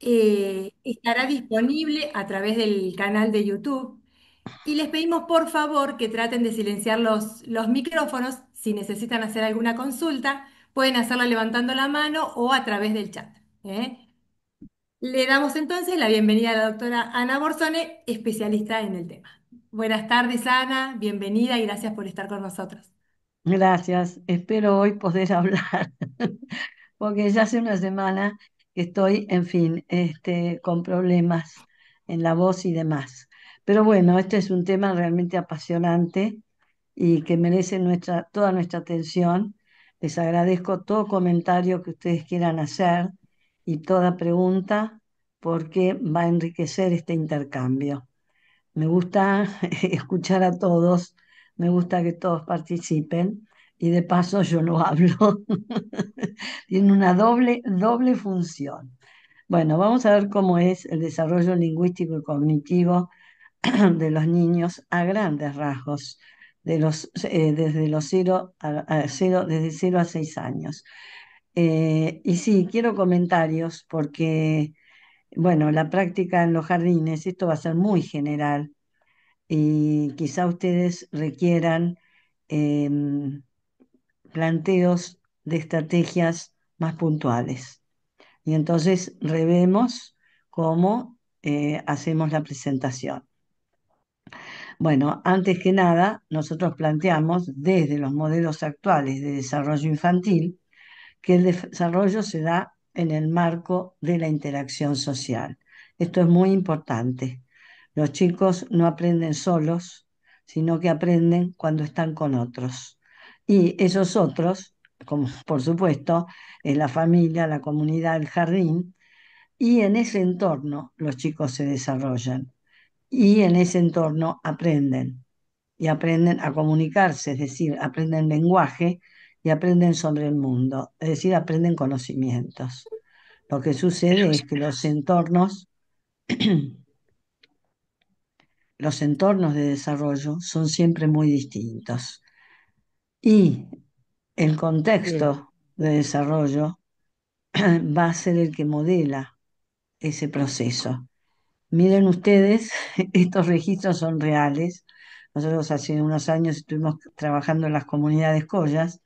estará disponible a través del canal de YouTube. Y les pedimos por favor que traten de silenciar los micrófonos. Si necesitan hacer alguna consulta, pueden hacerla levantando la mano o a través del chat. ¿Eh? Le damos entonces la bienvenida a la doctora Ana Borsone, especialista en el tema. Buenas tardes, Ana, bienvenida y gracias por estar con nosotros. Gracias, espero hoy poder hablar, porque ya hace una semana que estoy, en fin, con problemas en la voz y demás. Pero bueno, este es un tema realmente apasionante y que merece toda nuestra atención. Les agradezco todo comentario que ustedes quieran hacer y toda pregunta, porque va a enriquecer este intercambio. Me gusta escuchar a todos, me gusta que todos participen y de paso yo no hablo. Tiene una doble función. Bueno, vamos a ver cómo es el desarrollo lingüístico y cognitivo de los niños a grandes rasgos, desde los desde 0 a 6 años. Y sí, quiero comentarios porque, bueno, la práctica en los jardines, esto va a ser muy general y quizá ustedes requieran em, planteos de estrategias más puntuales. Y entonces revemos cómo hacemos la presentación. Bueno, antes que nada, nosotros planteamos desde los modelos actuales de desarrollo infantil que el desarrollo se da en el marco de la interacción social. Esto es muy importante. Los chicos no aprenden solos, sino que aprenden cuando están con otros. Y esos otros, como por supuesto, es la familia, la comunidad, el jardín, y en ese entorno los chicos se desarrollan y en ese entorno aprenden y aprenden a comunicarse, es decir, aprenden lenguaje y aprenden sobre el mundo, es decir, aprenden conocimientos. Lo que sucede es que los entornos de desarrollo son siempre muy distintos y el Bien. contexto de desarrollo va a ser el que modela ese proceso. Miren ustedes, estos registros son reales. Nosotros hace unos años estuvimos trabajando en las comunidades collas.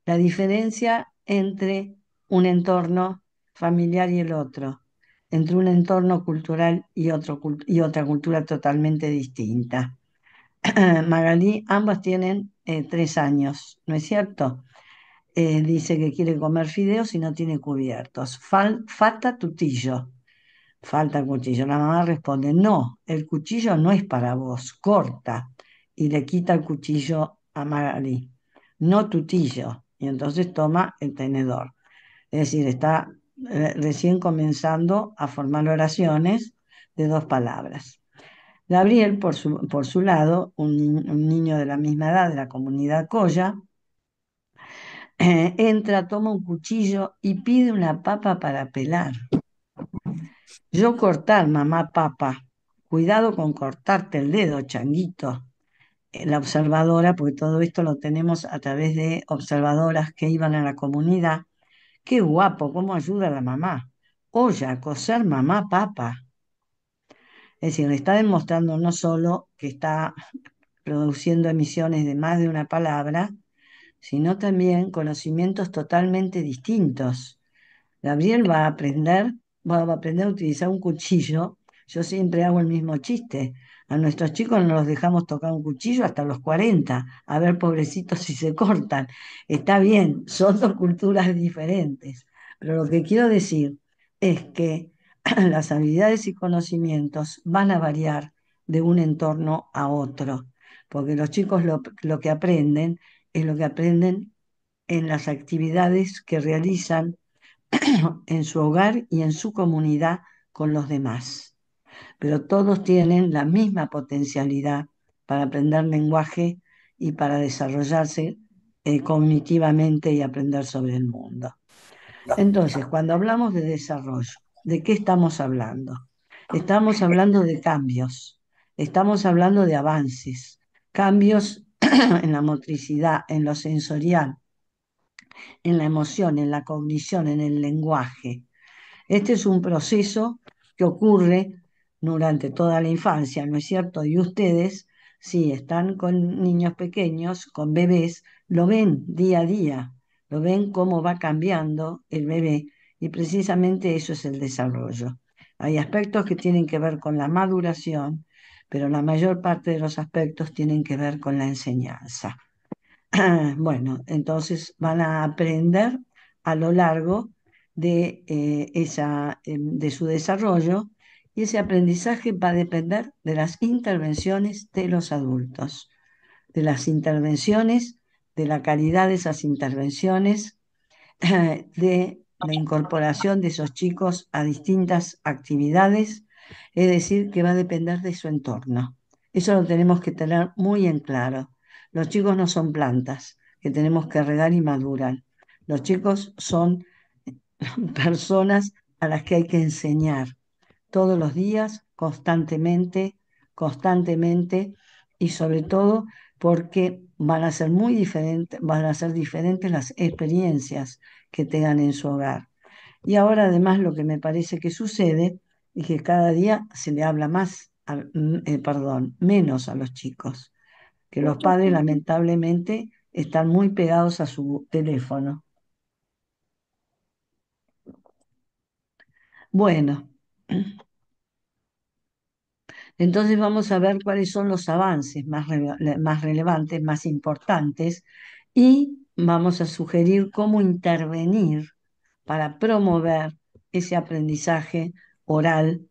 La diferencia entre un entorno familiar y el otro, entre un entorno cultural y otra cultura totalmente distinta. Magalí, ambas tienen 3 años, ¿no es cierto? Dice que quiere comer fideos y no tiene cubiertos. Falta tutillo. Falta cuchillo. La mamá responde, no, el cuchillo no es para vos, corta. Y le quita el cuchillo a Magali. No tutillo. Y entonces toma el tenedor. Es decir, está recién comenzando a formar oraciones de 2 palabras. Gabriel, por su lado, un niño de la misma edad de la comunidad Coya, entra, toma un cuchillo y pide una papa para pelar. Yo cortar, mamá, papa. Cuidado con cortarte el dedo, changuito. La observadora, porque todo esto lo tenemos a través de observadoras que iban a la comunidad. Qué guapo, cómo ayuda la mamá. Oye, a coser mamá, papa. Es decir, le está demostrando no solo que está produciendo emisiones de más de una palabra, sino también conocimientos totalmente distintos. Gabriel va a aprender a utilizar un cuchillo. Yo siempre hago el mismo chiste. A nuestros chicos no los dejamos tocar un cuchillo hasta los 40. A ver, pobrecitos, si se cortan. Está bien, son 2 culturas diferentes. Pero lo que quiero decir es que las habilidades y conocimientos van a variar de un entorno a otro. Porque los chicos lo que aprenden es lo que aprenden en las actividades que realizan en su hogar y en su comunidad con los demás. Pero todos tienen la misma potencialidad para aprender lenguaje y para desarrollarse cognitivamente y aprender sobre el mundo. Entonces, cuando hablamos de desarrollo, ¿de qué estamos hablando? Estamos hablando de cambios, estamos hablando de avances, cambios en la motricidad, en lo sensorial, en la emoción, en la cognición, en el lenguaje. Este es un proceso que ocurre durante toda la infancia, ¿no es cierto? Y ustedes, si están con niños pequeños, con bebés, lo ven día a día, lo ven cómo va cambiando el bebé y precisamente eso es el desarrollo. Hay aspectos que tienen que ver con la maduración, pero la mayor parte de los aspectos tienen que ver con la enseñanza. Bueno, entonces van a aprender a lo largo de su desarrollo y ese aprendizaje va a depender de las intervenciones de los adultos, de las intervenciones, de la calidad de esas intervenciones, de la incorporación de esos chicos a distintas actividades, es decir, que va a depender de su entorno. Eso lo tenemos que tener muy en claro. Los chicos no son plantas que tenemos que regar y madurar. Los chicos son personas a las que hay que enseñar todos los días, constantemente, constantemente, y sobre todo porque van a ser muy diferentes, van a ser diferentes las experiencias que tengan en su hogar. Y ahora además lo que me parece que sucede es que cada día se le habla más, perdón, menos a los chicos, que los padres lamentablemente están muy pegados a su teléfono. Bueno. Entonces vamos a ver cuáles son los avances más relevantes, más importantes, y vamos a sugerir cómo intervenir para promover ese aprendizaje oral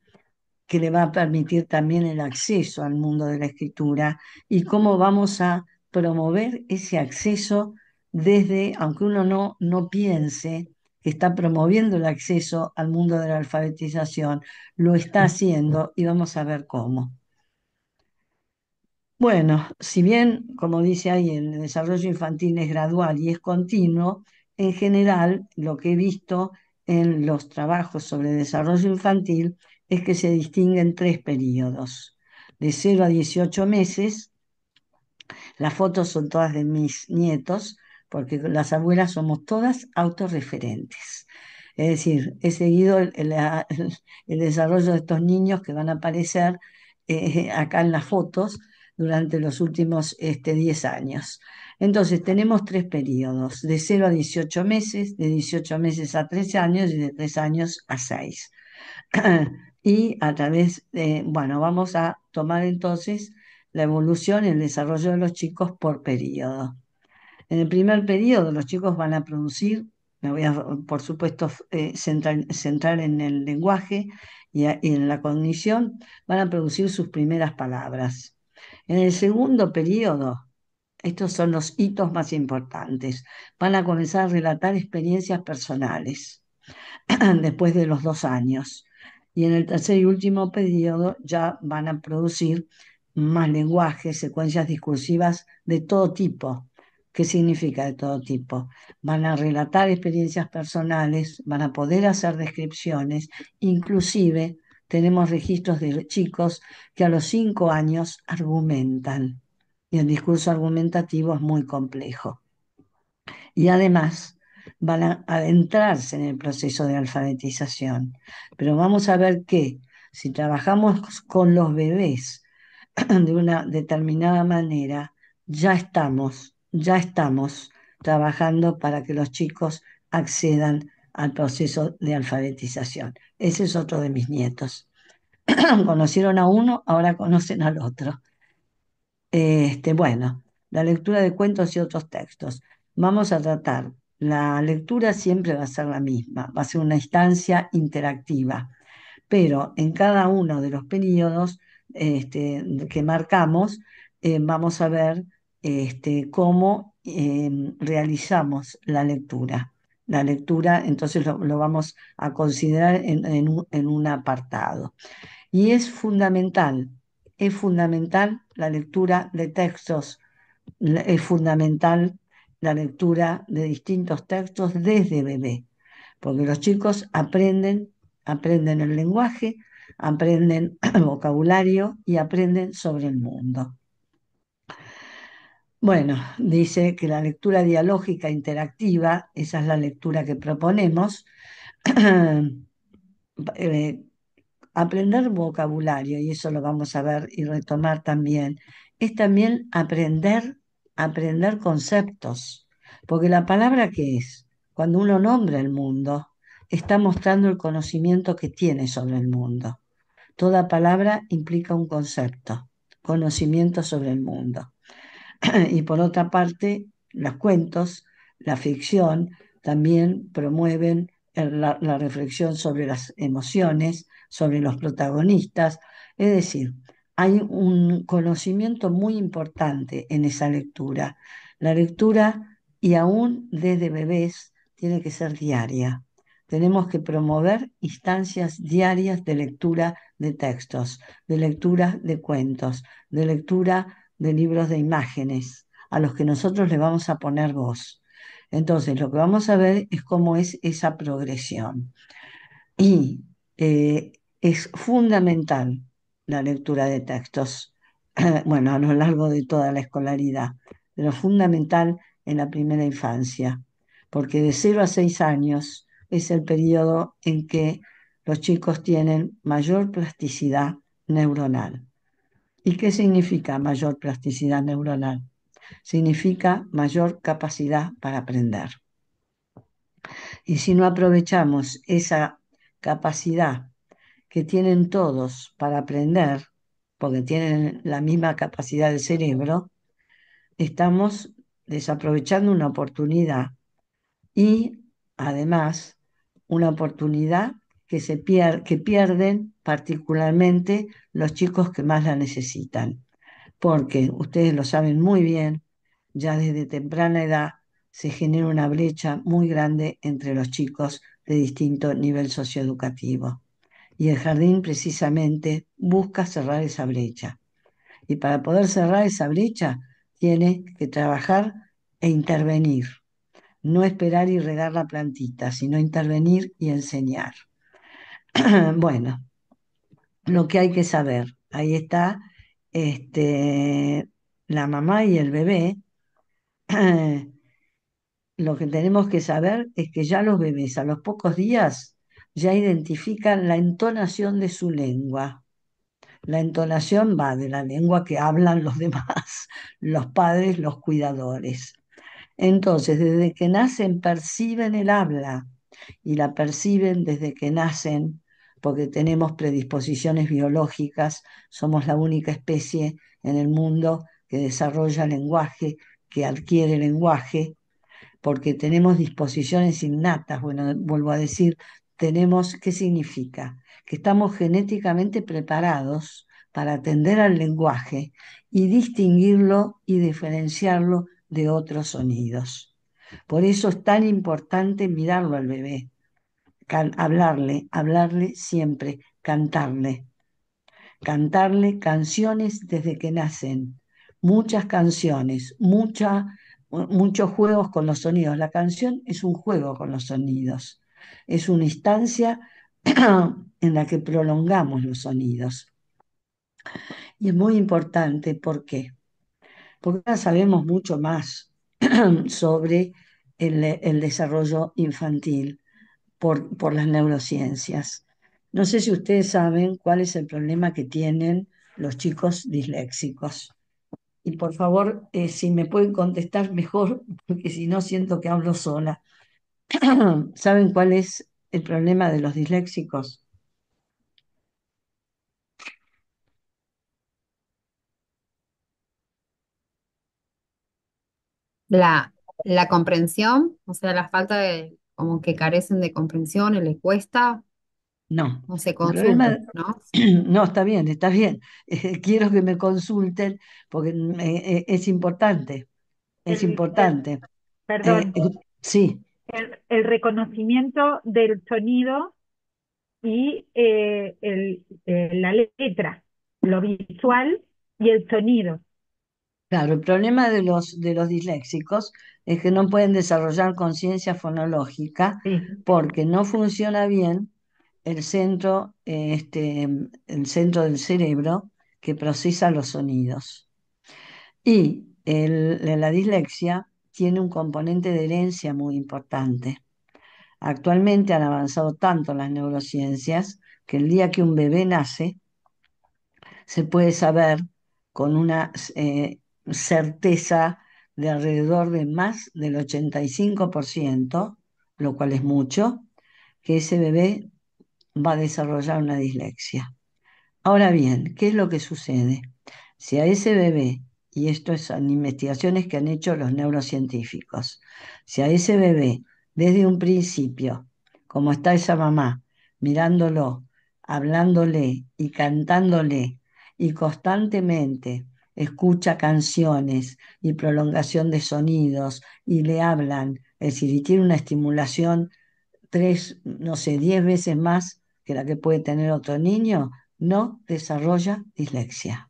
que le va a permitir también el acceso al mundo de la escritura y cómo vamos a promover ese acceso desde, aunque uno no piense que está promoviendo el acceso al mundo de la alfabetización, lo está haciendo y vamos a ver cómo. Bueno, si bien, como dice ahí, el desarrollo infantil es gradual y es continuo, en general lo que he visto en los trabajos sobre desarrollo infantil es que se distinguen tres periodos, de 0 a 18 meses. Las fotos son todas de mis nietos, porque las abuelas somos todas autorreferentes. Es decir, he seguido el desarrollo de estos niños que van a aparecer acá en las fotos durante los últimos 10 años. Entonces, tenemos tres periodos, de 0 a 18 meses, de 18 meses a 3 años y de 3 años a 6. Y a través de, bueno, vamos a tomar entonces la evolución y el desarrollo de los chicos por periodo. En el primer periodo los chicos van a producir, me voy a, por supuesto, centrar en el lenguaje y en la cognición, van a producir sus primeras palabras. En el segundo periodo, estos son los hitos más importantes, van a comenzar a relatar experiencias personales después de los 2 años. Y en el tercer y último periodo ya van a producir más lenguaje, secuencias discursivas de todo tipo. ¿Qué significa de todo tipo? Van a relatar experiencias personales, van a poder hacer descripciones, inclusive tenemos registros de chicos que a los 5 años argumentan. Y el discurso argumentativo es muy complejo y además van a adentrarse en el proceso de alfabetización. Pero vamos a ver que si trabajamos con los bebés de una determinada manera, ya estamos trabajando para que los chicos accedan al proceso de alfabetización. Ese es otro de mis nietos. Conocieron a uno, ahora conocen al otro. Bueno, la lectura de cuentos y otros textos. Vamos a tratar, la lectura siempre va a ser la misma, va a ser una instancia interactiva, pero en cada uno de los periodos que marcamos, vamos a ver cómo realizamos la lectura. La lectura, entonces lo vamos a considerar en un apartado. Y es fundamental la lectura de textos, es fundamental la lectura de distintos textos desde bebé, porque los chicos aprenden el lenguaje, aprenden vocabulario y aprenden sobre el mundo. Bueno, dice que la lectura dialógica interactiva, esa es la lectura que proponemos, eh, aprender vocabulario, y eso lo vamos a ver y retomar también, es también aprender conceptos, porque la palabra que es, cuando uno nombra el mundo, está mostrando el conocimiento que tiene sobre el mundo. Toda palabra implica un concepto, conocimiento sobre el mundo. Y por otra parte, los cuentos, la ficción, también promueven la reflexión sobre las emociones, sobre los protagonistas. Es decir, hay un conocimiento muy importante en esa lectura. La lectura, y aún desde bebés, tiene que ser diaria. Tenemos que promover instancias diarias de lectura de textos, de lectura de cuentos, de lectura de libros de imágenes, a los que nosotros le vamos a poner voz. Entonces, lo que vamos a ver es cómo es esa progresión. Y es fundamental la lectura de textos, bueno, a lo largo de toda la escolaridad, pero fundamental en la primera infancia, porque de 0 a 6 años es el periodo en que los chicos tienen mayor plasticidad neuronal. ¿Y qué significa mayor plasticidad neuronal? Significa mayor capacidad para aprender. Y si no aprovechamos esa capacidad que tienen todos para aprender, porque tienen la misma capacidad del cerebro, estamos desaprovechando una oportunidad y además una oportunidad que pierden particularmente los chicos que más la necesitan, porque ustedes lo saben muy bien, ya desde temprana edad se genera una brecha muy grande entre los chicos de distinto nivel socioeducativo. Y el jardín precisamente busca cerrar esa brecha. Y para poder cerrar esa brecha tiene que trabajar e intervenir. No esperar y regar la plantita, sino intervenir y enseñar. Bueno, lo que hay que saber, ahí está la mamá y el bebé. Lo que tenemos que saber es que ya los bebés a los pocos días ya identifican la entonación de su lengua. La entonación va de la lengua que hablan los demás, los padres, los cuidadores. Entonces, desde que nacen perciben el habla y la perciben desde que nacen porque tenemos predisposiciones biológicas, somos la única especie en el mundo que desarrolla lenguaje, que adquiere lenguaje, porque tenemos disposiciones innatas. Bueno, vuelvo a decir, tenemos, ¿qué significa? Que estamos genéticamente preparados para atender al lenguaje y distinguirlo y diferenciarlo de otros sonidos. Por eso es tan importante mirarlo al bebé, hablarle siempre, cantarle canciones desde que nacen, muchas canciones, muchos juegos con los sonidos. La canción es un juego con los sonidos, es una instancia en la que prolongamos los sonidos. Y es muy importante, ¿por qué? Porque ahora sabemos mucho más sobre el desarrollo infantil por las neurociencias. No sé si ustedes saben cuál es el problema que tienen los chicos disléxicos. Y por favor, si me pueden contestar mejor, porque si no siento que hablo sola. ¿Saben cuál es el problema de los disléxicos? La, la comprensión, o sea, la falta de, como que carecen de comprensión y les cuesta, No. no se El problema, consulto, ¿no? no, está bien, está bien. Quiero que me consulten porque es importante, es el, el- importante. Eh, perdón, eh, sí. el reconocimiento del sonido y la letra, lo visual y el sonido. Claro, el problema de los disléxicos es que no pueden desarrollar conciencia fonológica Sí. porque no funciona bien el centro del cerebro que procesa los sonidos. Y la dislexia tiene un componente de herencia muy importante. Actualmente han avanzado tanto las neurociencias que el día que un bebé nace, se puede saber con una certeza de alrededor de más del 85%, lo cual es mucho, que ese bebé va a desarrollar una dislexia. Ahora bien, ¿qué es lo que sucede? Si a ese bebé, y esto son investigaciones que han hecho los neurocientíficos, si a ese bebé desde un principio, como está esa mamá, mirándolo, hablándole y cantándole, y constantemente escucha canciones y prolongación de sonidos y le hablan, es decir, y tiene una estimulación tres, no sé, 10 veces más que la que puede tener otro niño, no desarrolla dislexia.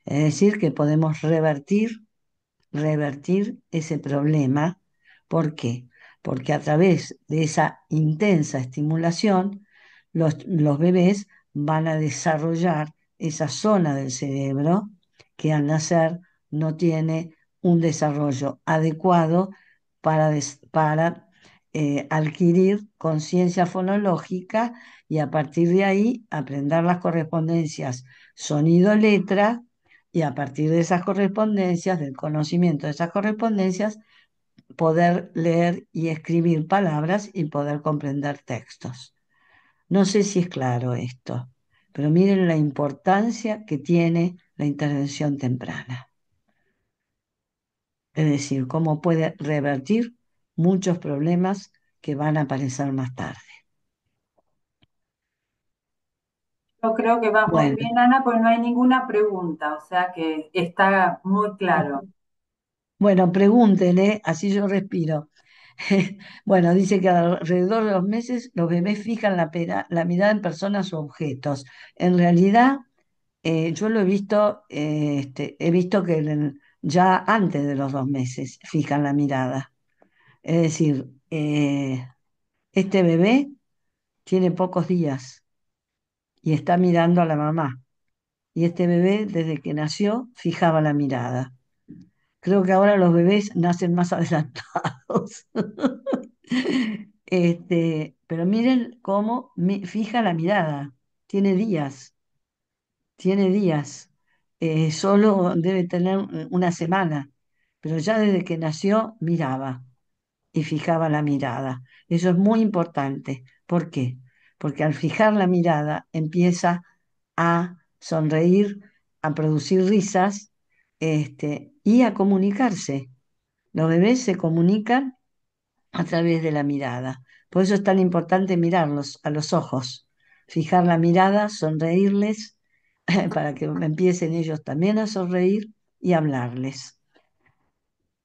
Es decir, que podemos revertir ese problema. ¿Por qué? Porque a través de esa intensa estimulación, los bebés van a desarrollar esa zona del cerebro que al nacer no tiene un desarrollo adecuado para adquirir conciencia fonológica y a partir de ahí aprender las correspondencias sonido-letra y a partir de esas correspondencias, del conocimiento de esas correspondencias, poder leer y escribir palabras y poder comprender textos. No sé si es claro esto, pero miren la importancia que tiene la intervención temprana. Es decir, cómo puede revertir muchos problemas que van a aparecer más tarde. Yo creo que va muy Bueno, bien, Ana, pues no hay ninguna pregunta, o sea que está muy claro. bueno, pregúntenle, así yo respiro. Bueno, dice que alrededor de los meses los bebés fijan la mirada en personas o objetos. En realidad, yo lo he visto, he visto que ya antes de los 2 meses fijan la mirada. Es decir, este bebé tiene pocos días y está mirando a la mamá. Y este bebé, desde que nació, fijaba la mirada. Creo que ahora los bebés nacen más adelantados. Pero miren cómo fija la mirada. Tiene días, tiene días. Solo debe tener una semana, pero ya desde que nació miraba y fijaba la mirada. Eso es muy importante. ¿Por qué? Porque al fijar la mirada empieza a sonreír, a producir risas, y a comunicarse. Los bebés se comunican a través de la mirada. Por eso es tan importante mirarlos a los ojos, fijar la mirada, sonreírles, para que empiecen ellos también a sonreír y hablarles.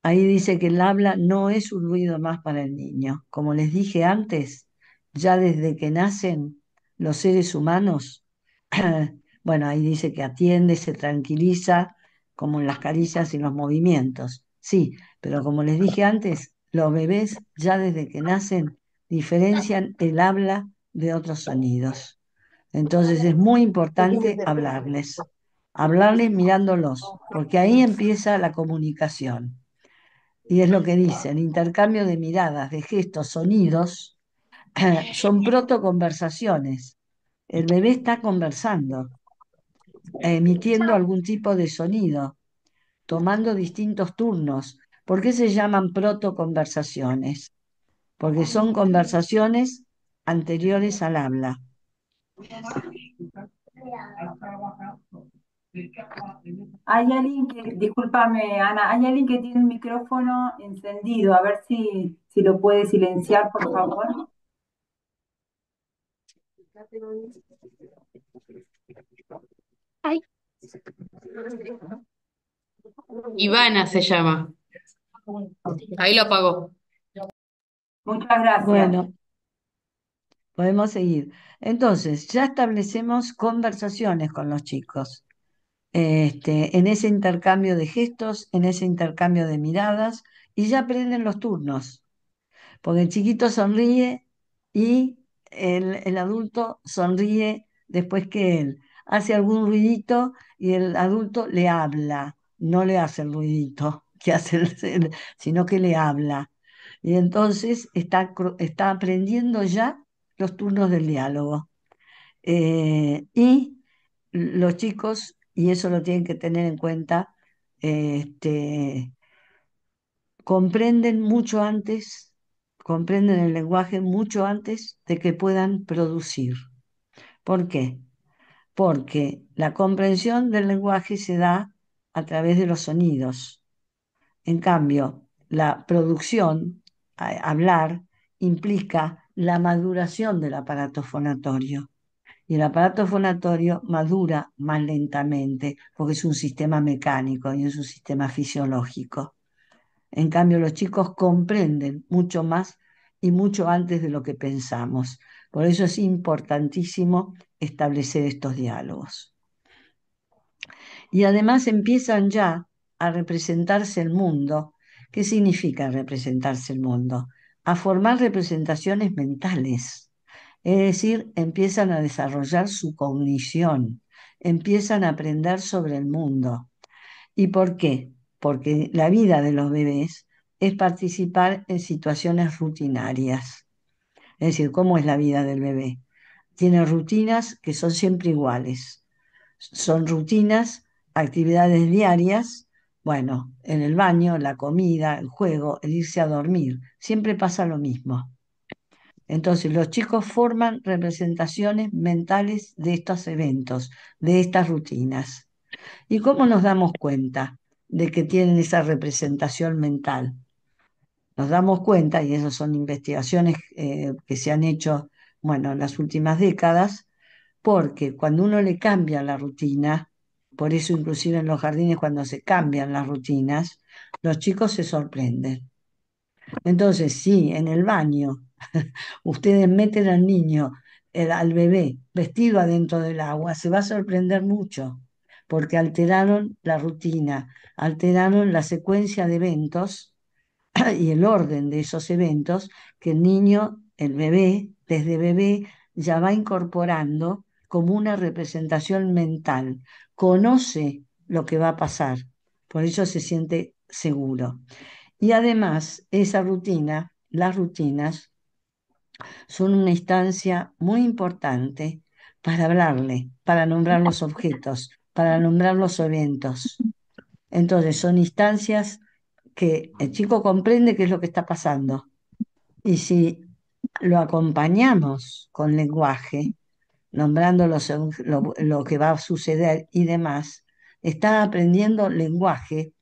Ahí dice que el habla no es un ruido más para el niño. Como les dije antes, ya desde que nacen los seres humanos, bueno, ahí dice que atiende, se tranquiliza, como en las caricias y los movimientos. Sí, pero como les dije antes, los bebés ya desde que nacen diferencian el habla de otros sonidos. Entonces es muy importante hablarles mirándolos, porque ahí empieza la comunicación. Y es lo que dice, el intercambio de miradas, de gestos, sonidos, son protoconversaciones. El bebé está conversando, emitiendo algún tipo de sonido, tomando distintos turnos. ¿Por qué se llaman protoconversaciones? Porque son conversaciones anteriores al habla. Hay alguien que, discúlpame, Ana, hay alguien que tiene el micrófono encendido, a ver si lo puede silenciar, por favor. Ay, Ivana se llama. Ahí lo apagó. Muchas gracias. Bueno, podemos seguir. Entonces, ya establecemos conversaciones con los chicos. En ese intercambio de gestos, en ese intercambio de miradas, y ya aprenden los turnos, porque el chiquito sonríe y el adulto sonríe después que él hace algún ruidito y el adulto le habla, no le hace el ruidito que hace sino que le habla. Y entonces está aprendiendo ya los turnos del diálogo. Y los chicos, y eso lo tienen que tener en cuenta, este, comprenden mucho antes, comprenden el lenguaje mucho antes de que puedan producir. ¿Por qué? Porque la comprensión del lenguaje se da a través de los sonidos. En cambio, la producción, hablar, implica la maduración del aparato fonatorio. Y el aparato fonatorio madura más lentamente porque es un sistema mecánico y es un sistema fisiológico. En cambio, los chicos comprenden mucho más y mucho antes de lo que pensamos. Por eso es importantísimo establecer estos diálogos. Y además empiezan ya a representarse el mundo. ¿Qué significa representarse el mundo? A formar representaciones mentales. Es decir, empiezan a desarrollar su cognición, empiezan a aprender sobre el mundo. ¿Y por qué? Porque la vida de los bebés es participar en situaciones rutinarias. Es decir, ¿cómo es la vida del bebé? Tiene rutinas que son siempre iguales. Son rutinas, actividades diarias, bueno, en el baño, la comida, el juego, el irse a dormir. Siempre pasa lo mismo. Entonces, los chicos forman representaciones mentales de estos eventos, de estas rutinas. ¿Y cómo nos damos cuenta de que tienen esa representación mental? Nos damos cuenta, y esas son investigaciones que se han hecho, bueno, en las últimas décadas, porque cuando uno le cambia la rutina, por eso inclusive en los jardines cuando se cambian las rutinas, los chicos se sorprenden. Entonces, si en el baño ustedes meten al niño, al bebé, vestido adentro del agua, se va a sorprender mucho, porque alteraron la rutina, alteraron la secuencia de eventos y el orden de esos eventos que el niño, el bebé, desde bebé, ya va incorporando como una representación mental. Conoce lo que va a pasar, por eso se siente seguro. Y además, esa rutina, las rutinas, son una instancia muy importante para hablarle, para nombrar los objetos, para nombrar los eventos. Entonces, son instancias que el chico comprende qué es lo que está pasando. Y si lo acompañamos con lenguaje, nombrando lo que va a suceder y demás, está aprendiendo lenguaje.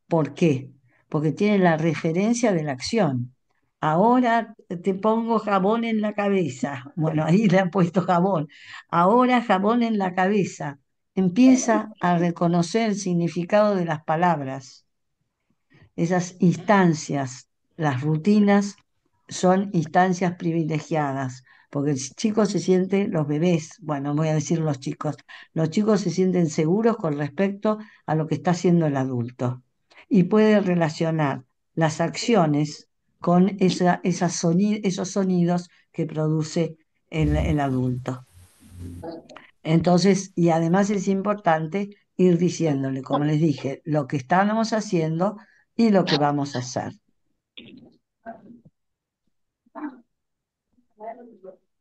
¿Por qué? Porque tiene la referencia de la acción. Ahora te pongo jabón en la cabeza. Bueno, ahí le han puesto jabón. Ahora jabón en la cabeza. Empieza a reconocer el significado de las palabras. Esas instancias, las rutinas, son instancias privilegiadas, porque el chico se siente, los bebés, bueno, voy a decir los chicos se sienten seguros con respecto a lo que está haciendo el adulto y puede relacionar las acciones con esos sonidos que produce el adulto. Entonces, y además es importante ir diciéndole, como les dije, lo que estábamos haciendo y lo que vamos a hacer.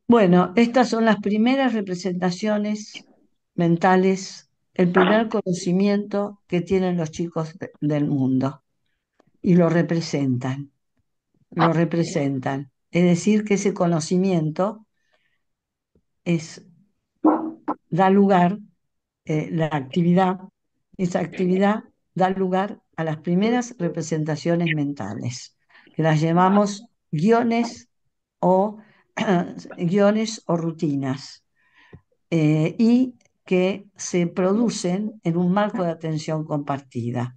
Bueno, estas son las primeras representaciones mentales, el primer conocimiento que tienen los chicos del mundo y lo representan, lo representan. Es decir, que ese conocimiento da lugar, esa actividad da lugar a las primeras representaciones mentales, que las llamamos guiones o, guiones o rutinas, y que se producen en un marco de atención compartida.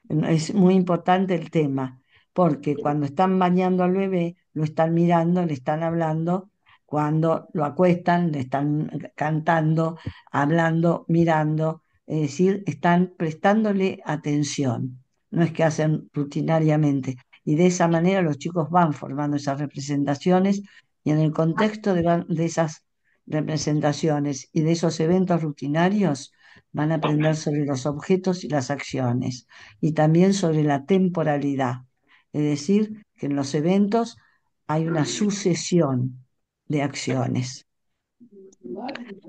Es muy importante el tema, porque cuando están bañando al bebé, lo están mirando, le están hablando, cuando lo acuestan, le están cantando, hablando, mirando, es decir, están prestándole atención, no es que hacen rutinariamente. Y de esa manera los chicos van formando esas representaciones y en el contexto de esas representaciones y de esos eventos rutinarios van a aprender sobre los objetos y las acciones y también sobre la temporalidad. Es decir, que en los eventos hay una sucesión de acciones.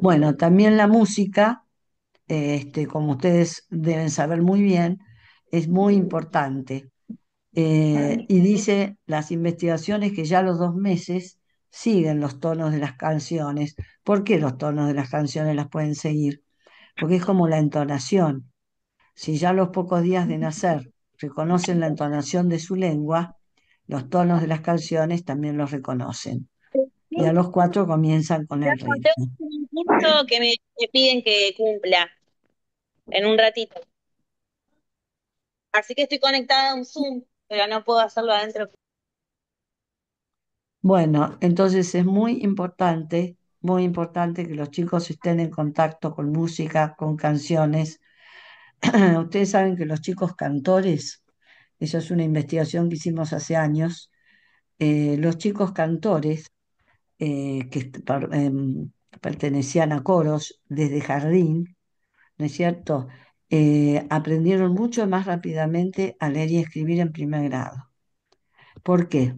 Bueno, también la música, como ustedes deben saber muy bien, es muy importante. Y dice las investigaciones que ya a los 2 meses siguen los tonos de las canciones. ¿Por qué los tonos de las canciones las pueden seguir? Porque es como la entonación. Si ya a los pocos días de nacer reconocen la entonación de su lengua, los tonos de las canciones también los reconocen. Y a los 4 comienzan con el Tengo ritmo. un curso que me piden que cumpla en un ratito. Así que estoy conectada a un Zoom, pero no puedo hacerlo adentro. Bueno, entonces es muy importante que los chicos estén en contacto con música, con canciones. Ustedes saben que los chicos cantores, eso es una investigación que hicimos hace años, los chicos cantores pertenecían a coros desde jardín, ¿no es cierto? Aprendieron mucho más rápidamente a leer y escribir en primer grado. ¿Por qué?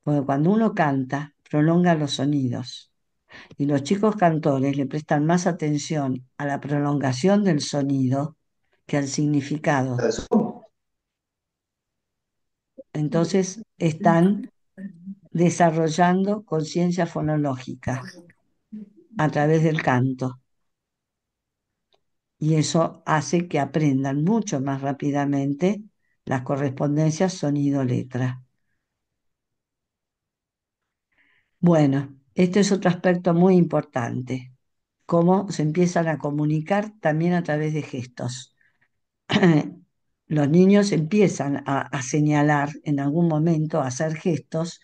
Porque cuando uno canta, prolonga los sonidos y los chicos cantores le prestan más atención a la prolongación del sonido que al significado. Entonces están desarrollando conciencia fonológica a través del canto y eso hace que aprendan mucho más rápidamente las correspondencias sonido-letra. Bueno, este es otro aspecto muy importante, cómo se empiezan a comunicar también a través de gestos. Los niños empiezan a señalar en algún momento, a hacer gestos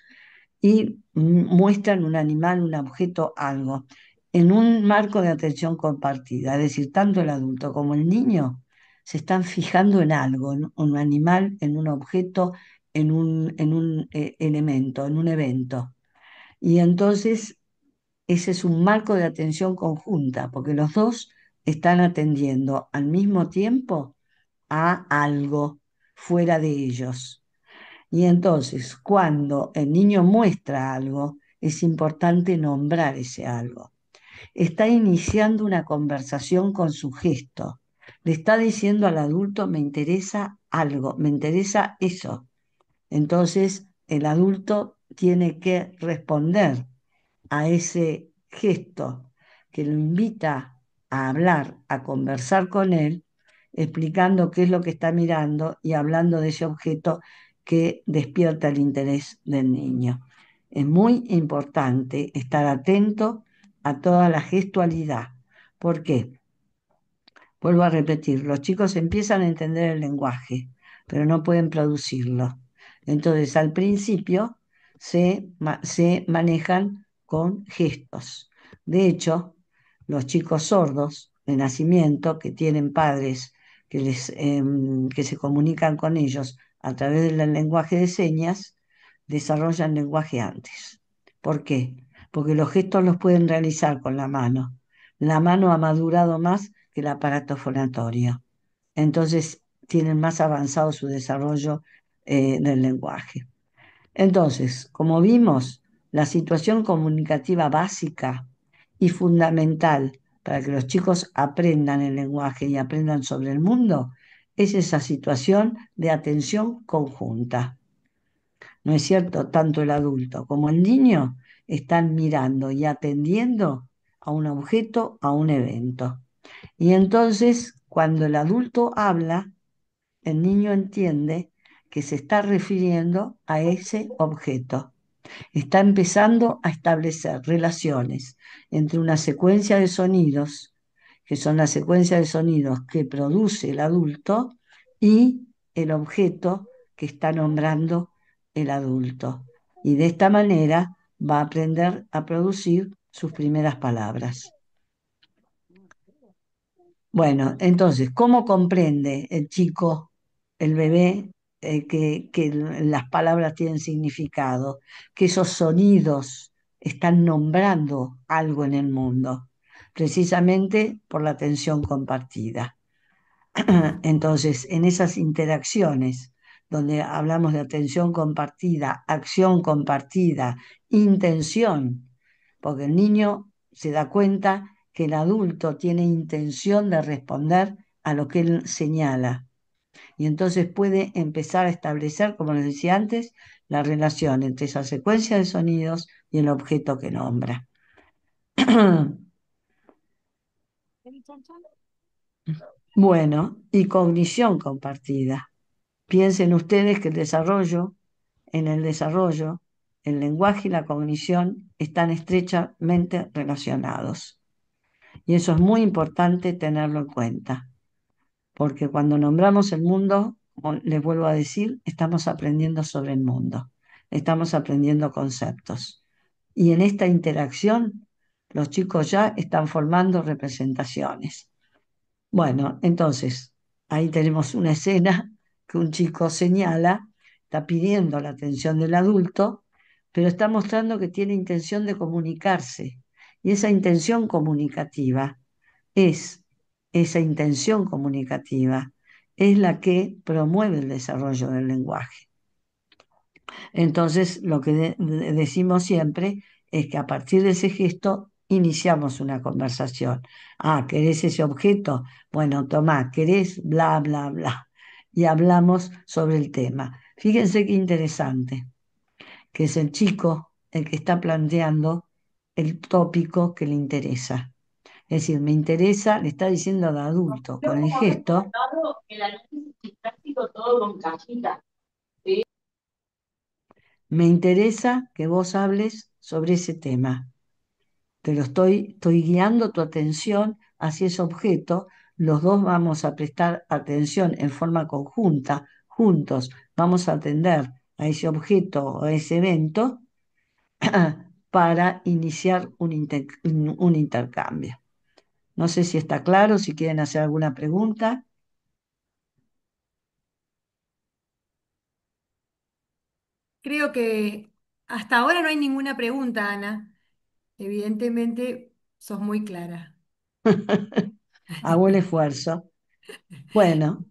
y muestran un animal, un objeto, algo, en un marco de atención compartida. Es decir, tanto el adulto como el niño se están fijando en algo, en un animal, en un objeto, en un elemento, en un evento. Y entonces ese es un marco de atención conjunta, porque los dos están atendiendo al mismo tiempo a algo fuera de ellos. Y entonces, cuando el niño muestra algo, es importante nombrar ese algo. Está iniciando una conversación con su gesto. Le está diciendo al adulto, me interesa algo, me interesa eso. Entonces, el adulto tiene que responder a ese gesto que lo invita a hablar, a conversar con él, explicando qué es lo que está mirando y hablando de ese objeto que despierta el interés del niño. Es muy importante estar atento a toda la gestualidad. ¿Por qué? Vuelvo a repetir, los chicos empiezan a entender el lenguaje, pero no pueden producirlo. Entonces, al principio se manejan con gestos. De hecho, los chicos sordos de nacimiento que tienen padres que se comunican con ellos a través del lenguaje de señas, desarrollan lenguaje antes. ¿Por qué? Porque los gestos los pueden realizar con la mano. La mano ha madurado más que el aparato fonatorio. Entonces tienen más avanzado su desarrollo del lenguaje. Entonces, como vimos, la situación comunicativa básica y fundamental para que los chicos aprendan el lenguaje y aprendan sobre el mundo es esa situación de atención conjunta. ¿No es cierto? Tanto el adulto como el niño están mirando y atendiendo a un objeto, a un evento. Y entonces, cuando el adulto habla, el niño entiende que se está refiriendo a ese objeto. Está empezando a establecer relaciones entre una secuencia de sonidos, que son las secuencias de sonidos que produce el adulto, y el objeto que está nombrando el adulto. Y de esta manera va a aprender a producir sus primeras palabras. Bueno, entonces, ¿cómo comprende el chico, el bebé, que las palabras tienen significado, que esos sonidos están nombrando algo en el mundo? Precisamente por la atención compartida. Entonces, en esas interacciones donde hablamos de atención compartida, acción compartida, intención, porque el niño se da cuenta que el adulto tiene intención de responder a lo que él señala. Y entonces puede empezar a establecer, como les decía antes, la relación entre esa secuencia de sonidos y el objeto que nombra. Bueno, y cognición compartida. Piensen ustedes que en el desarrollo, el lenguaje y la cognición están estrechamente relacionados. Y eso es muy importante tenerlo en cuenta, porque cuando nombramos el mundo, como les vuelvo a decir, estamos aprendiendo sobre el mundo, estamos aprendiendo conceptos. Y en esta interacción, los chicos ya están formando representaciones. Bueno, entonces, ahí tenemos una escena que un chico señala, está pidiendo la atención del adulto, pero está mostrando que tiene intención de comunicarse. Y es, esa intención comunicativa es la que promueve el desarrollo del lenguaje. Entonces, lo que decimos siempre es que a partir de ese gesto iniciamos una conversación. Ah, ¿querés ese objeto? Bueno, tomá, ¿querés? Bla, bla, bla. Y hablamos sobre el tema. Fíjense qué interesante, que es el chico el que está planteando el tópico que le interesa. Es decir, me interesa, le está diciendo al adulto con el gesto. El análisis práctico todo con cajita. Me interesa que vos hables sobre ese tema. Estoy guiando tu atención hacia ese objeto. Los dos vamos a prestar atención en forma conjunta, juntos. Vamos a atender a ese objeto o a ese evento para iniciar un intercambio. No sé si está claro, si quieren hacer alguna pregunta. Creo que hasta ahora no hay ninguna pregunta, Ana. Evidentemente, sos muy clara. Hago el esfuerzo. Bueno,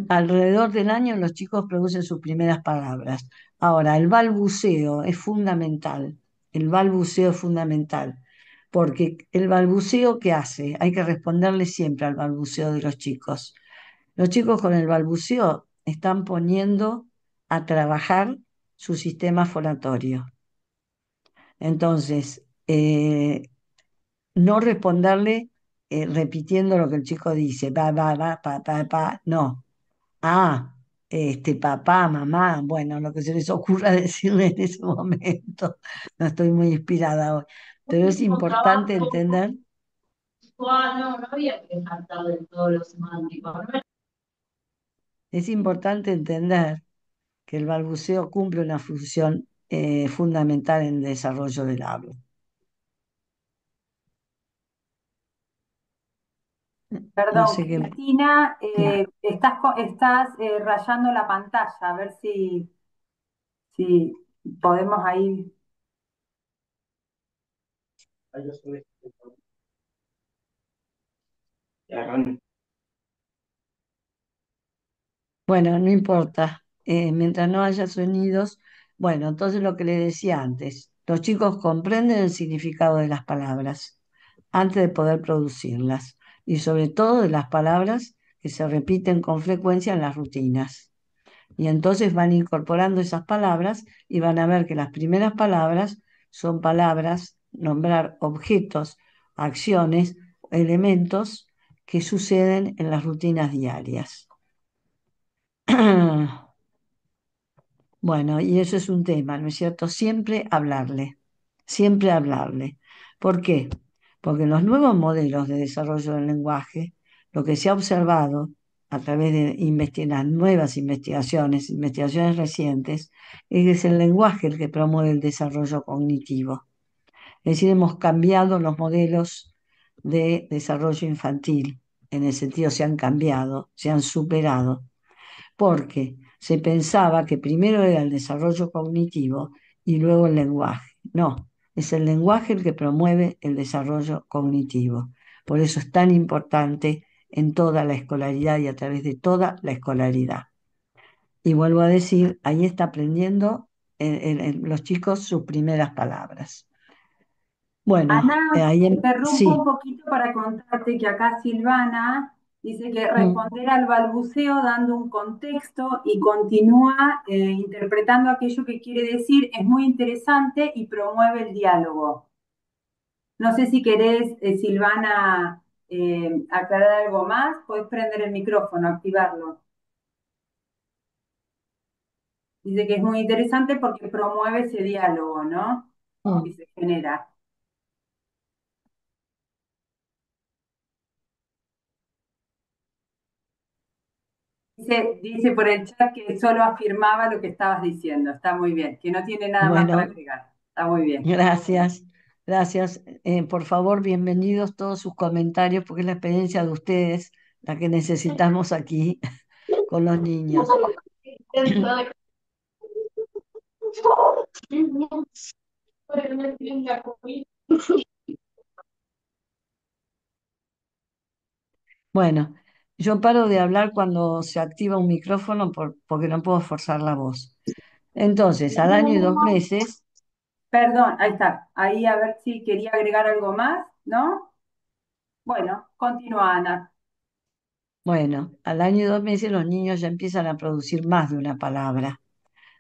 alrededor del año los chicos producen sus primeras palabras. Ahora, el balbuceo es fundamental. El balbuceo es fundamental. Porque el balbuceo, ¿qué hace? Hay que responderle siempre al balbuceo de los chicos. Los chicos con el balbuceo están poniendo a trabajar su sistema fonatorio. Entonces, no responderle repitiendo lo que el chico dice, pa, no. Ah, papá, mamá, bueno, lo que se les ocurra decirle en ese momento. No estoy muy inspirada hoy. Pero es importante entender. No, no había que saltar de todo lo semántico. Es importante entender que el balbuceo cumple una función fundamental en el desarrollo del habla. No Perdón, sé qué. Cristina, Sí. estás rayando la pantalla, a ver si podemos ahí. Bueno, no importa. Mientras no haya sonidos, bueno, entonces lo que le decía antes, los chicos comprenden el significado de las palabras antes de poder producirlas y sobre todo de las palabras que se repiten con frecuencia en las rutinas. Y entonces van incorporando esas palabras y van a ver que las primeras palabras son palabras, nombrar objetos, acciones, elementos que suceden en las rutinas diarias. Bueno, y eso es un tema, ¿no es cierto? Siempre hablarle, siempre hablarle. ¿Por qué? Porque en los nuevos modelos de desarrollo del lenguaje, lo que se ha observado a través de las nuevas investigaciones recientes, es que es el lenguaje el que promueve el desarrollo cognitivo. Es decir, hemos cambiado los modelos de desarrollo infantil, en el sentido se han cambiado, se han superado porque se pensaba que primero era el desarrollo cognitivo y luego el lenguaje. No, es el lenguaje el que promueve el desarrollo cognitivo. Por eso es tan importante en toda la escolaridad y a través de toda la escolaridad. Y vuelvo a decir, ahí está aprendiendo los chicos sus primeras palabras. Bueno, Ana, ahí te interrumpo un sí. poquito para contarte que acá Silvana dice que Mm. responder al balbuceo dando un contexto y continúa interpretando aquello que quiere decir es muy interesante y promueve el diálogo. No sé si querés, Silvana, aclarar algo más, podés prender el micrófono, activarlo. Dice que es muy interesante porque promueve ese diálogo, ¿no? Que Mm. se genera. Dice por el chat que solo afirmaba lo que estabas diciendo. Está muy bien, que no tiene nada más para Bueno, agregar. Está muy bien. gracias, gracias. Por favor, bienvenidos todos sus comentarios, porque es la experiencia de ustedes la que necesitamos aquí con los niños. Bueno, yo paro de hablar cuando se activa un micrófono porque no puedo forzar la voz. Entonces, al año y 2 meses, Perdón, ahí está. Ahí a ver si quería agregar algo más, ¿no? Bueno, continúa Ana. bueno, al año y 2 meses los niños ya empiezan a producir más de una palabra.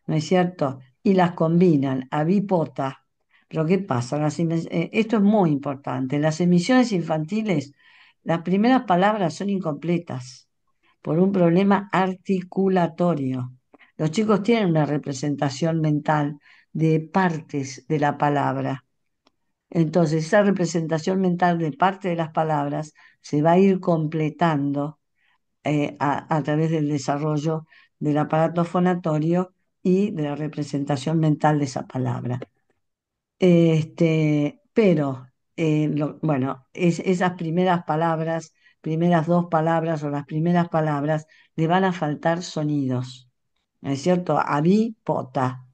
¿No es cierto? Y las combinan, avipota. Pero ¿qué pasa? Esto es muy importante. En las emisiones infantiles, las primeras palabras son incompletas por un problema articulatorio. Los chicos tienen una representación mental de partes de la palabra. Entonces, esa representación mental de parte de las palabras se va a ir completando a través del desarrollo del aparato fonatorio y de la representación mental de esa palabra. Pero, bueno, esas primeras palabras, primeras 2 palabras o las primeras palabras, le van a faltar sonidos, ¿no es cierto? Avipota.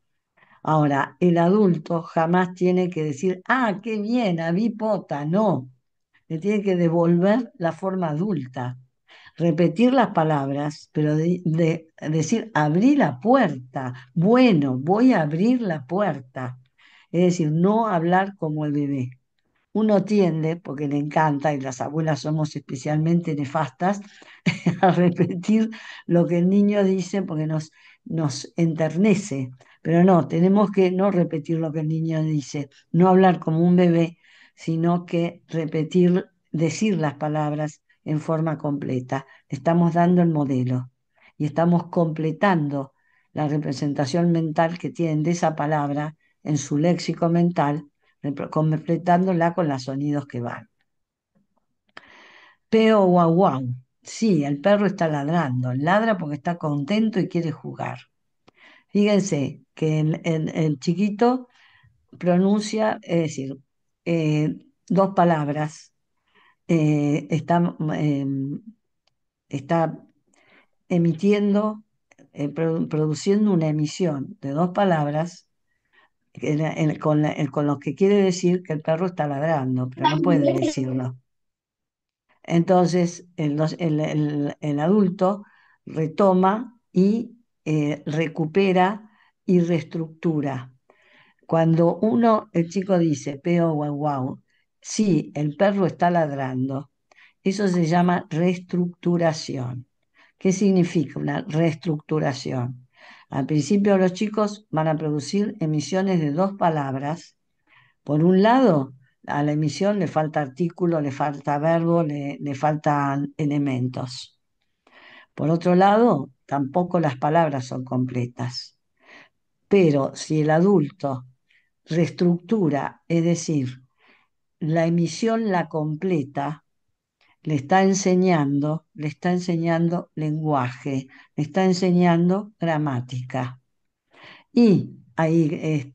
Ahora, el adulto jamás tiene que decir, ah, qué bien, avipota, no. Le tiene que devolver la forma adulta, repetir las palabras, pero de decir, abrí la puerta, bueno, voy a abrir la puerta. Es decir, no hablar como el bebé. Uno tiende, porque le encanta, y las abuelas somos especialmente nefastas, a repetir lo que el niño dice porque nos enternece. Pero no, tenemos que no repetir lo que el niño dice, no hablar como un bebé, sino que repetir, decir las palabras en forma completa. Estamos dando el modelo y estamos completando la representación mental que tienen de esa palabra en su léxico mental, completándola con los sonidos que van. Peo guau guau. Sí, el perro está ladrando. Ladra porque está contento y quiere jugar. Fíjense que el chiquito pronuncia, es decir, 2 palabras. Está emitiendo, produciendo una emisión de 2 palabras con lo que quiere decir que el perro está ladrando, pero no puede decirlo. Entonces, el adulto retoma y recupera y reestructura. Cuando el chico dice, peo, guau, guau, sí, el perro está ladrando, eso se llama reestructuración. ¿Qué significa una reestructuración? Al principio los chicos van a producir emisiones de 2 palabras. Por un lado, a la emisión le falta artículo, le falta verbo, le faltan elementos. Por otro lado, tampoco las palabras son completas. Pero si el adulto reestructura, es decir, la emisión la completa, le está enseñando lenguaje, le está enseñando gramática. Y hay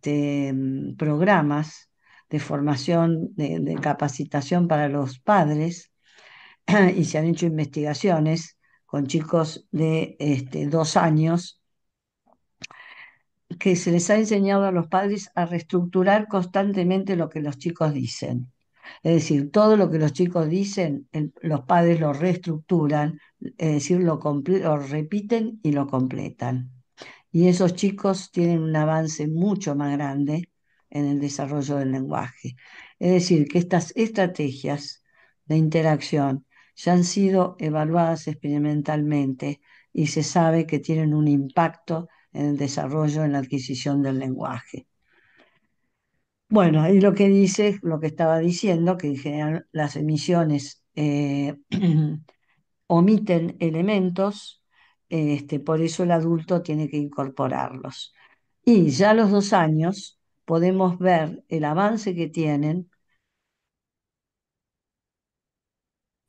programas de formación, de capacitación para los padres, y se han hecho investigaciones con chicos de 2 años, que se les ha enseñado a los padres a reestructurar constantemente lo que los chicos dicen. Es decir, todo lo que los chicos dicen, los padres lo reestructuran, es decir, lo repiten y lo completan. y esos chicos tienen un avance mucho más grande en el desarrollo del lenguaje. Es decir, que estas estrategias de interacción ya han sido evaluadas experimentalmente y se sabe que tienen un impacto en el desarrollo, en la adquisición del lenguaje. Bueno, ahí lo que dice, lo que estaba diciendo, que en general las emisiones omiten elementos, por eso el adulto tiene que incorporarlos. Y ya a los 2 años podemos ver el avance que tienen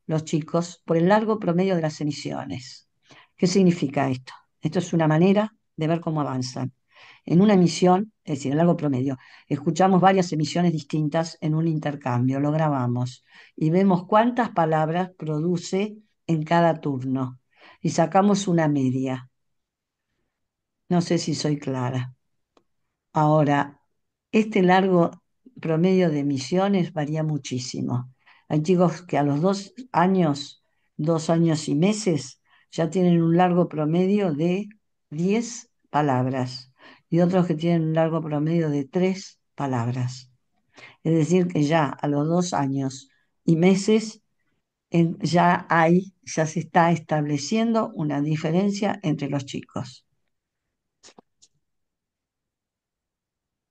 los chicos por el largo promedio de las emisiones. ¿Qué significa esto? Esto es una manera de ver cómo avanzan. En una emisión, es decir, el largo promedio, escuchamos varias emisiones distintas en un intercambio, lo grabamos y vemos cuántas palabras produce en cada turno y sacamos una media. No sé si soy clara. Ahora, este largo promedio de emisiones varía muchísimo. Hay chicos que a los 2 años, 2 años y meses, ya tienen un largo promedio de 10 palabras y otros que tienen un largo promedio de 3 palabras. Es decir, que ya a los 2 años y meses ya se está estableciendo una diferencia entre los chicos.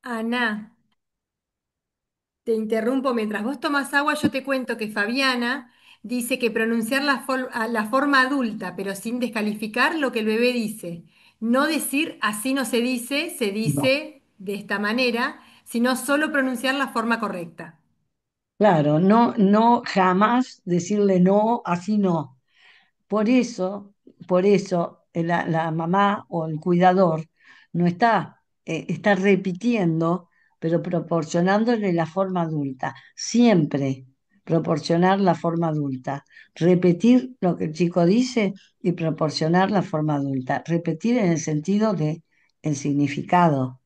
Ana, te interrumpo. Mientras vos tomás agua, yo te cuento que Fabiana dice que pronunciar la forma adulta, pero sin descalificar lo que el bebé dice. No decir así no se No. dice de esta manera, sino solo pronunciar la forma correcta. Claro, no, no jamás decirle no, así no. Por eso, por eso la mamá o el cuidador no está repitiendo, pero proporcionándole la forma adulta. Siempre proporcionar la forma adulta. Repetir lo que el chico dice y proporcionar la forma adulta. Repetir en el sentido de el significado.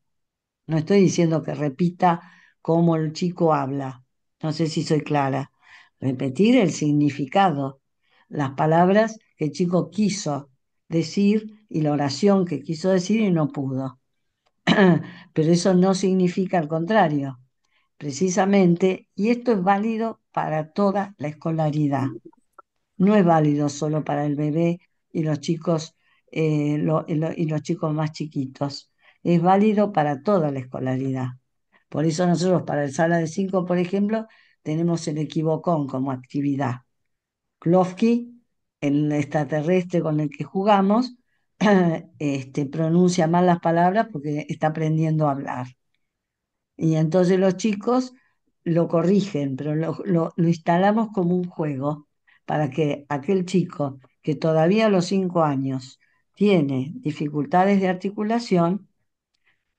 No estoy diciendo que repita como el chico habla. No sé si soy clara. Repetir el significado, las palabras que el chico quiso decir y la oración que quiso decir y no pudo. Pero eso no significa al contrario, precisamente, y esto es válido para toda la escolaridad. No es válido solo para el bebé y los chicos, y los chicos más chiquitos. Es válido para toda la escolaridad. Por eso nosotros para el Sala de 5, por ejemplo, tenemos el equivocón como actividad. Klofki, el extraterrestre con el que jugamos, pronuncia mal las palabras porque está aprendiendo a hablar. Y entonces los chicos lo corrigen, pero lo instalamos como un juego para que aquel chico que todavía a los 5 años tiene dificultades de articulación,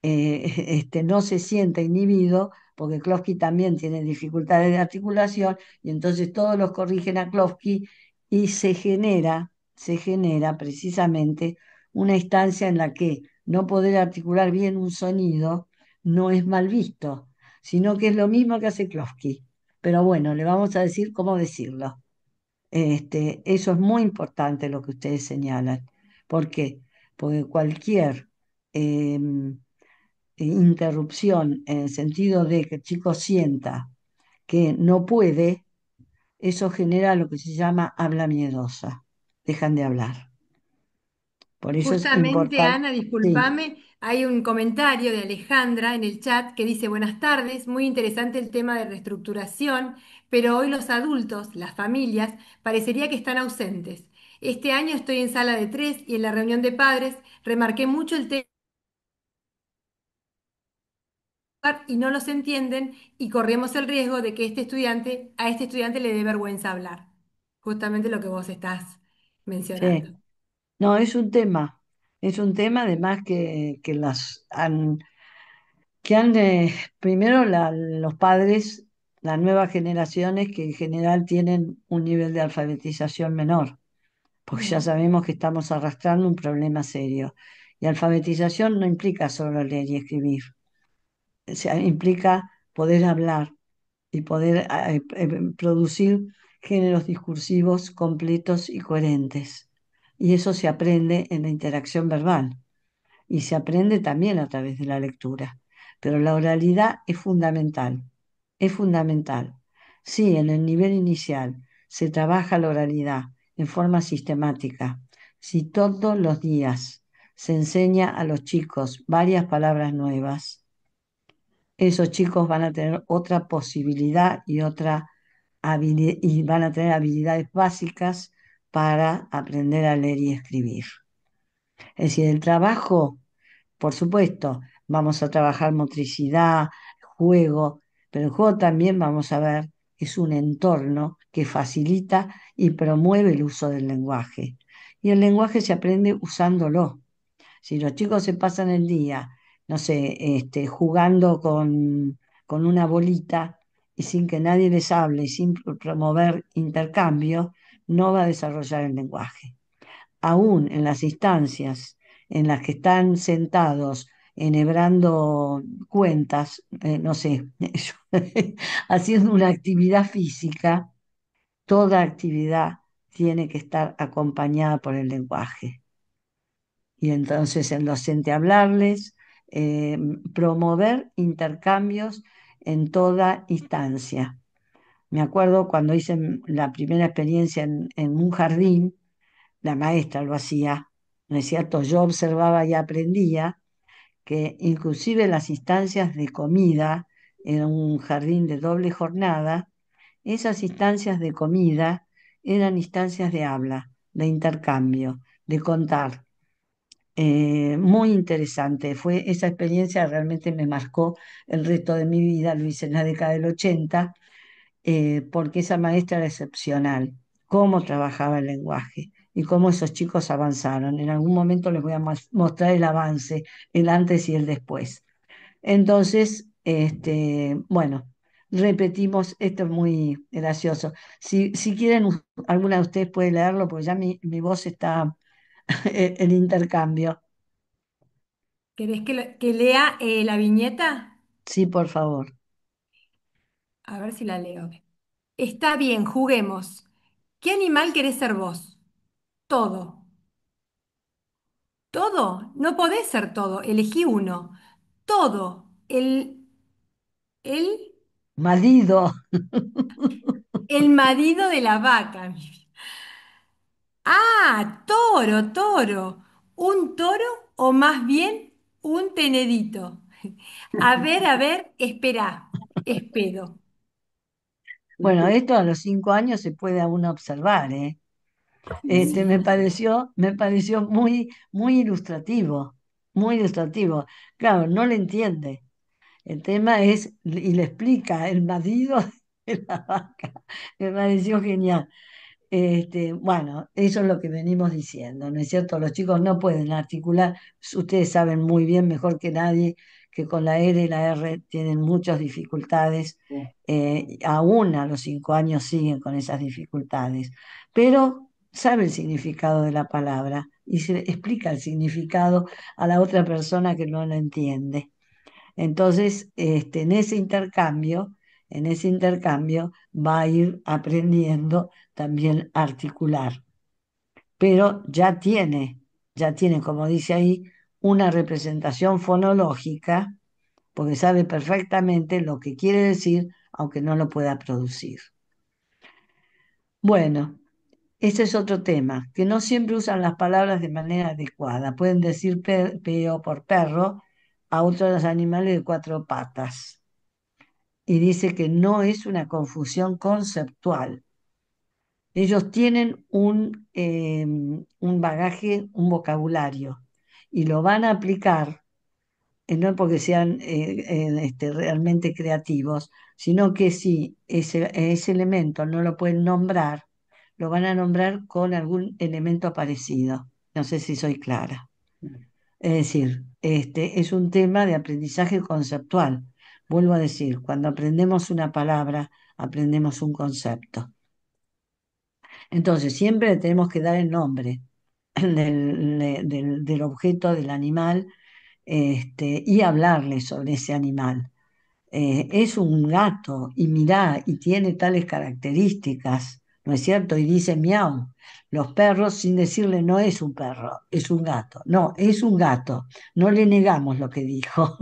no se sienta inhibido, porque Klofki también tiene dificultades de articulación, y entonces todos los corrigen a Klofki y se genera precisamente una instancia en la que no poder articular bien un sonido no es mal visto, sino que es lo mismo que hace Klofki. Pero bueno, le vamos a decir cómo decirlo. Eso es muy importante lo que ustedes señalan. ¿Por qué? Porque cualquier em, interrupción en el sentido de que el chico sienta que no puede, eso genera lo que se llama habla miedosa. Dejan de hablar. Por eso es Justamente, importante. Ana, Sí, discúlpame, hay un comentario de Alejandra en el chat que dice, buenas tardes, muy interesante el tema de reestructuración, pero hoy los adultos, las familias, parecería que están ausentes. Este año estoy en sala de tres y en la reunión de padres remarqué mucho el tema y no los entienden y corremos el riesgo de que a este estudiante le dé vergüenza hablar. Justamente lo que vos estás mencionando. sí. No, es un tema además primero los padres, las nuevas generaciones que en general tienen un nivel de alfabetización menor, porque ya Mm. sabemos que estamos arrastrando un problema serio. Y alfabetización no implica solo leer y escribir, o sea, implica poder hablar y poder producir géneros discursivos completos y coherentes. Y eso se aprende en la interacción verbal. y se aprende también a través de la lectura. Pero la oralidad es fundamental, es fundamental. Sí, en el nivel inicial se trabaja la oralidad en forma sistemática. Si todos los días se enseña a los chicos varias palabras nuevas, esos chicos van a tener otra posibilidad y y van a tener habilidades básicas para aprender a leer y escribir. Es decir, el trabajo, por supuesto, vamos a trabajar motricidad, juego, pero el juego también vamos a ver, es un entorno que facilita y promueve el uso del lenguaje. Y el lenguaje se aprende usándolo. Si los chicos se pasan el día, no sé, jugando con una bolita y sin que nadie les hable y sin promover intercambio, no va a desarrollar el lenguaje. Aún en las instancias en las que están sentados enhebrando cuentas, no sé, haciendo una actividad física, toda actividad tiene que estar acompañada por el lenguaje. Y entonces el docente hablarles, eh, promover intercambios en toda instancia. Me acuerdo cuando hice la primera experiencia en un jardín, la maestra lo hacía, ¿no es cierto? Yo observaba y aprendía que inclusive las instancias de comida en un jardín de doble jornada, esas instancias de comida eran instancias de habla, de intercambio, de contar. Muy interesante, fue esa experiencia realmente me marcó el resto de mi vida, lo hice en la década del 80, porque esa maestra era excepcional, cómo trabajaba el lenguaje y cómo esos chicos avanzaron. En algún momento les voy a mostrar el avance, el antes y el después. Entonces, bueno, repetimos, esto es muy gracioso. Si quieren, alguna de ustedes puede leerlo, porque ya mi voz está en intercambio. ¿Querés que lea la viñeta? Sí, por favor. A ver si la leo. Está bien, juguemos. ¿Qué animal querés ser vos? Todo. ¿Todo? No podés ser todo. Elegí uno. Todo. El, Marido. el marido de la vaca. Ah, toro, toro. ¿Un toro o más bien un tenedito? A ver, espera. Espero. Bueno, esto a los 5 años se puede aún observar, ¿eh? Sí. Me pareció muy ilustrativo, muy ilustrativo. Claro, no le entiende. El tema es, y le explica el marido de la vaca. Me pareció genial. Bueno, eso es lo que venimos diciendo, ¿no es cierto? Los chicos no pueden articular, ustedes saben muy bien, mejor que nadie, que con la R y la R tienen muchas dificultades, aún a los 5 años siguen con esas dificultades, pero sabe el significado de la palabra y se le explica el significado a la otra persona que no lo entiende. Entonces, en ese intercambio va a ir aprendiendo también a articular, pero ya tiene, como dice ahí, una representación fonológica, porque sabe perfectamente lo que quiere decir, aunque no lo pueda producir. Bueno, ese es otro tema, que no siempre usan las palabras de manera adecuada. Pueden decir peo por perro a otros animales de cuatro patas. Y dice que no es una confusión conceptual. Ellos tienen un bagaje, un vocabulario, y lo van a aplicar, no porque sean realmente creativos, sino que si ese elemento no lo pueden nombrar, lo van a nombrar con algún elemento parecido. No sé si soy clara. Es decir, es un tema de aprendizaje conceptual. Vuelvo a decir, cuando aprendemos una palabra, aprendemos un concepto. Entonces, siempre le tenemos que dar el nombre del objeto, del animal, y hablarle sobre ese animal. Es un gato y mirá, y tiene tales características. ¿no es cierto? Y dice miau. Los perros, sin decirle no es un perro, es un gato. No, es un gato. No le negamos lo que dijo.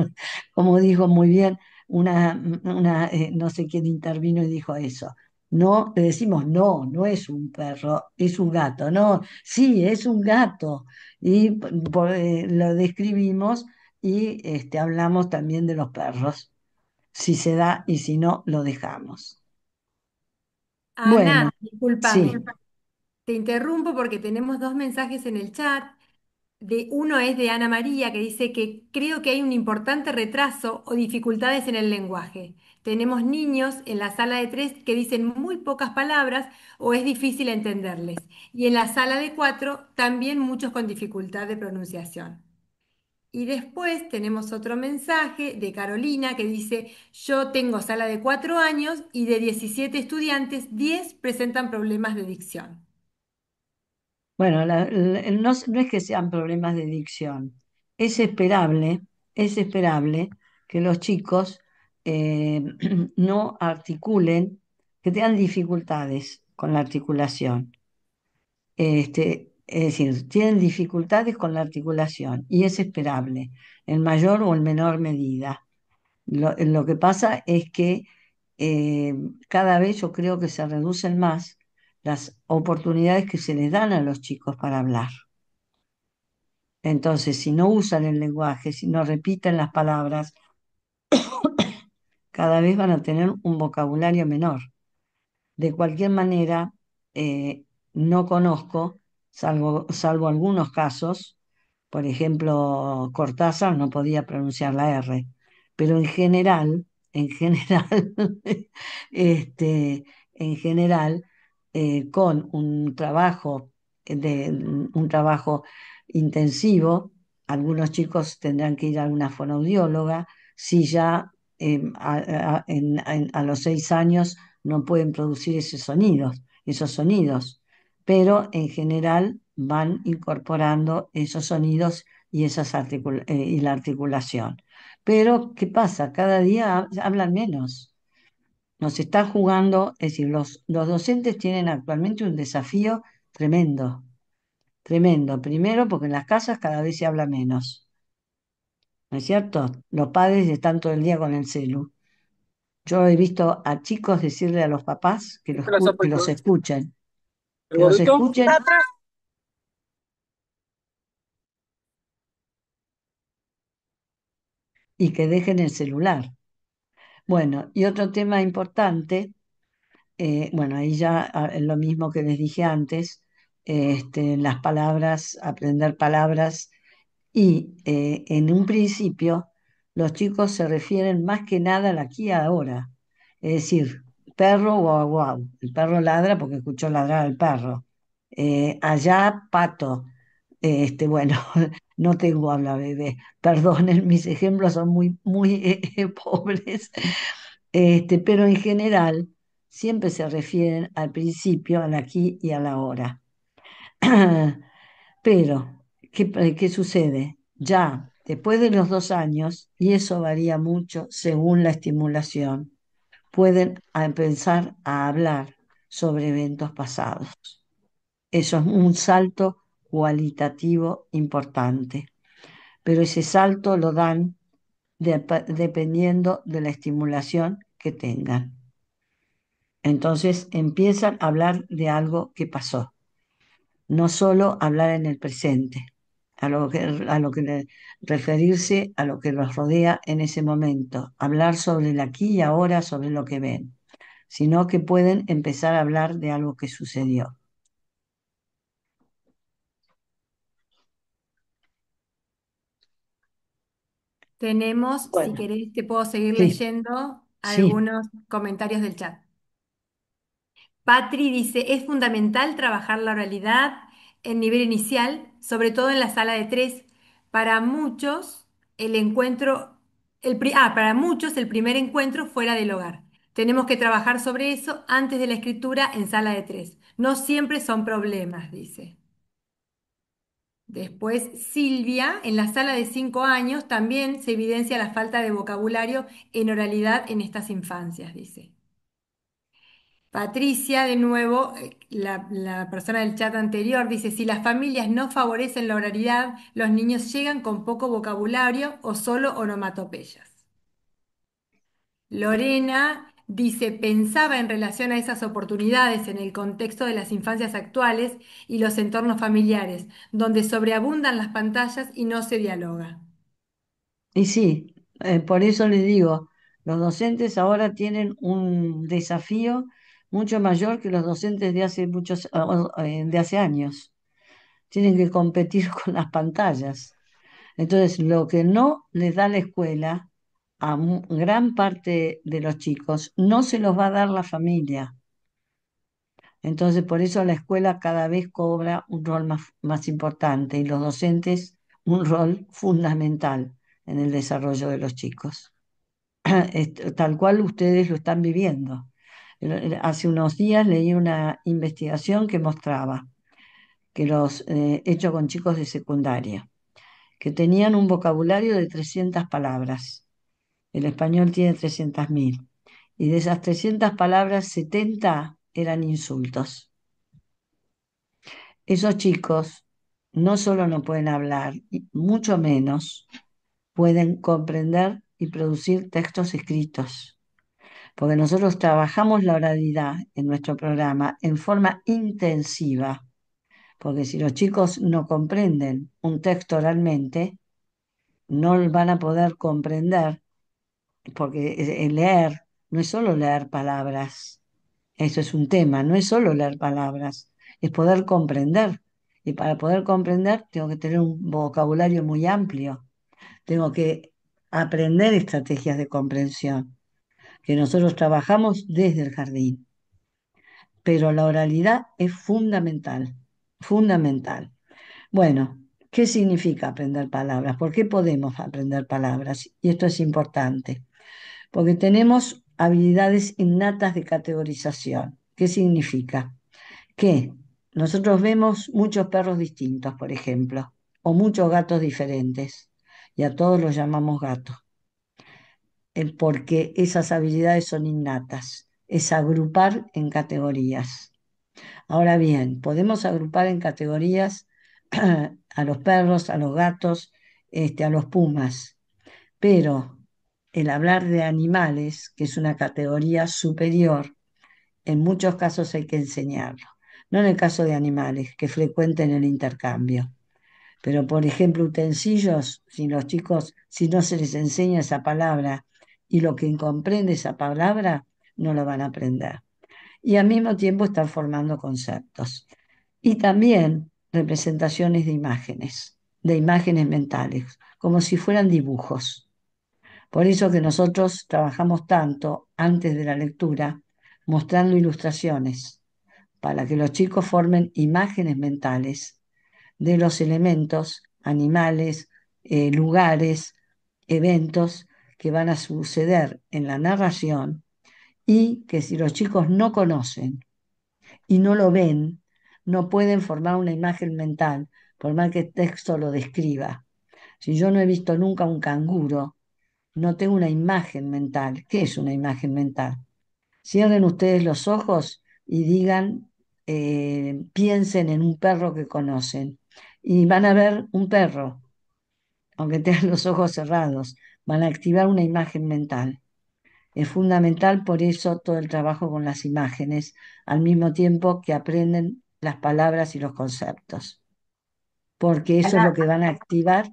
Como dijo muy bien no sé quién intervino y dijo eso. No, le decimos no, no es un perro, es un gato. No, sí, es un gato. Y lo describimos y hablamos también de los perros, si se da y si no, lo dejamos. Bueno, Ana, sí. discúlpame, te interrumpo porque tenemos dos mensajes en el chat. Uno es de Ana María que dice que creo que hay un importante retraso o dificultades en el lenguaje. Tenemos niños en la sala de 3 que dicen muy pocas palabras o es difícil entenderles. Y en la sala de 4 también muchos con dificultad de pronunciación. Y después tenemos otro mensaje de Carolina que dice, yo tengo sala de 4 años y de 17 estudiantes, 10 presentan problemas de dicción. Bueno, no, no es que sean problemas de dicción. Es es esperable que los chicos no articulen, que tengan dificultades con la articulación. Es decir, tienen dificultades con la articulación y es esperable, en mayor o en menor medida. Lo que pasa es que eh, cada vez yo creo que se reducen más las oportunidades que se les dan a los chicos para hablar. Entonces, si no usan el lenguaje, si no repiten las palabras, cada vez van a tener un vocabulario menor. De cualquier manera, no conozco, salvo algunos casos, por ejemplo, Cortázar no podía pronunciar la R, pero en general, este, en general, con un trabajo intensivo, algunos chicos tendrán que ir a una fonoaudióloga, si ya a los 6 años no pueden producir esos sonidos, pero en general van incorporando esos sonidos y la articulación. Pero, ¿qué pasa? Cada día hablan menos. Nos están jugando, es decir, los docentes tienen actualmente un desafío tremendo, tremendo. Primero, porque en las casas cada vez se habla menos, ¿no es cierto? Los padres están todo el día con el celu. Yo he visto a chicos decirle a los papás que los escuchen, ¿El que los gordito? escuchen y que dejen el celular. Bueno, y otro tema importante, bueno, ahí ya es lo mismo que les dije antes, las palabras, aprender palabras y en un principio los chicos se refieren más que nada al aquí y ahora, es decir, perro, guau, guau, el perro ladra porque escuchó ladrar al perro. Allá, pato. Bueno, no tengo habla bebé, perdonen, mis ejemplos son muy pobres, pero en general siempre se refieren al principio, al aquí y a la ahora. Pero, ¿qué sucede? Ya después de los 2 años, y eso varía mucho según la estimulación, pueden empezar a hablar sobre eventos pasados. Eso es un salto cualitativo importante, pero ese salto lo dan dependiendo de la estimulación que tengan. Entonces empiezan a hablar de algo que pasó, no solo hablar en el presente, referirse a lo que los rodea en ese momento, hablar sobre el aquí y ahora, sobre lo que ven, sino que pueden empezar a hablar de algo que sucedió. Tenemos, si Bueno, querés, te puedo seguir sí, leyendo sí. algunos comentarios del chat. Patri dice, es fundamental trabajar la oralidad en nivel inicial, sobre todo en la sala de 3. Para muchos, el encuentro, para muchos el primer encuentro fuera del hogar. Tenemos que trabajar sobre eso antes de la escritura en sala de 3. No siempre son problemas, dice. Después, Silvia, en la sala de 5 años también se evidencia la falta de vocabulario en oralidad en estas infancias, dice. Patricia, de nuevo, la persona del chat anterior, dice, si las familias no favorecen la oralidad, los niños llegan con poco vocabulario o solo onomatopeyas. Lorena dice, pensaba en relación a esas oportunidades en el contexto de las infancias actuales y los entornos familiares, donde sobreabundan las pantallas y no se dialoga. Y sí, por eso les digo, los docentes ahora tienen un desafío mucho mayor que los docentes de hace de hace años. Tienen que competir con las pantallas. Entonces, lo que no les da la escuela a gran parte de los chicos, no se los va a dar la familia. Entonces, por eso la escuela cada vez cobra un rol más importante y los docentes un rol fundamental en el desarrollo de los chicos. Tal cual ustedes lo están viviendo. Hace unos días leí una investigación que mostraba que hecho con chicos de secundaria, que tenían un vocabulario de 300 palabras. El español tiene 300.000. Y de esas 300 palabras, 70 eran insultos. Esos chicos no solo no pueden hablar, y mucho menos pueden comprender y producir textos escritos, porque nosotros trabajamos la oralidad en nuestro programa en forma intensiva, porque si los chicos no comprenden un texto oralmente, no van a poder comprender, porque el leer no es solo leer palabras, eso es un tema, no es solo leer palabras, es poder comprender. Y para poder comprender tengo que tener un vocabulario muy amplio, tengo que aprender estrategias de comprensión, que nosotros trabajamos desde el jardín. Pero la oralidad es fundamental, fundamental. Bueno, ¿qué significa aprender palabras? ¿Por qué podemos aprender palabras? Y esto es importante, porque tenemos habilidades innatas de categorización. ¿Qué significa? Que nosotros vemos muchos perros distintos, por ejemplo, o muchos gatos diferentes, y a todos los llamamos gatos, porque esas habilidades son innatas, es agrupar en categorías. Ahora bien, podemos agrupar en categorías a los perros, a los gatos, a los pumas, pero el hablar de animales, que es una categoría superior, en muchos casos hay que enseñarlo. No en el caso de animales, que frecuenten el intercambio. Pero, por ejemplo, utensilios, si los chicos, si no se les enseña esa palabra y lo que comprende esa palabra, no lo van a aprender. Y al mismo tiempo están formando conceptos. Y también representaciones de imágenes mentales, como si fueran dibujos. Por eso que nosotros trabajamos tanto antes de la lectura, mostrando ilustraciones, para que los chicos formen imágenes mentales de los elementos, animales, lugares, eventos que van a suceder en la narración y que si los chicos no conocen y no lo ven, no pueden formar una imagen mental, por más que el texto lo describa. Si yo no he visto nunca un canguro, no tengo una imagen mental. ¿Qué es una imagen mental? Cierren ustedes los ojos y digan, piensen en un perro que conocen. Y van a ver un perro, aunque tengan los ojos cerrados, van a activar una imagen mental. Es fundamental por eso todo el trabajo con las imágenes, al mismo tiempo que aprenden las palabras y los conceptos, porque eso es lo Ana, que van a activar,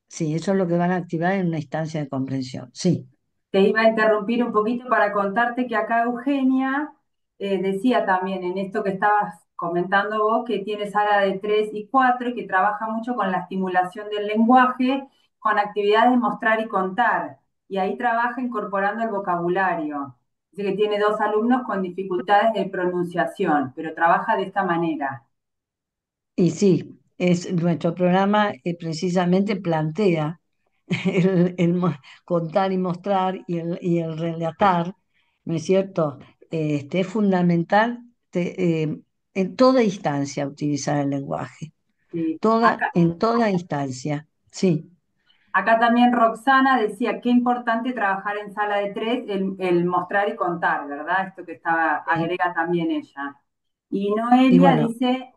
sí, eso es lo que van a activar en una instancia de comprensión. Sí. te iba a interrumpir un poquito para contarte que acá Eugenia decía también en esto que estabas comentando vos, que tiene sala de 3 y 4 y que trabaja mucho con la estimulación del lenguaje, con actividades de mostrar y contar. Y ahí trabaja incorporando el vocabulario. Dice que tiene dos alumnos con dificultades de pronunciación, pero trabaja de esta manera. Y sí, nuestro programa precisamente plantea contar y mostrar y el relatar, ¿no es cierto? Es fundamental en toda instancia utilizar el lenguaje, Sí. en toda instancia, sí. Acá también Roxana decía, qué importante trabajar en sala de tres, el mostrar y contar, ¿verdad? Esto que estaba, Sí. agrega también ella. Y Y Noelia bueno, dice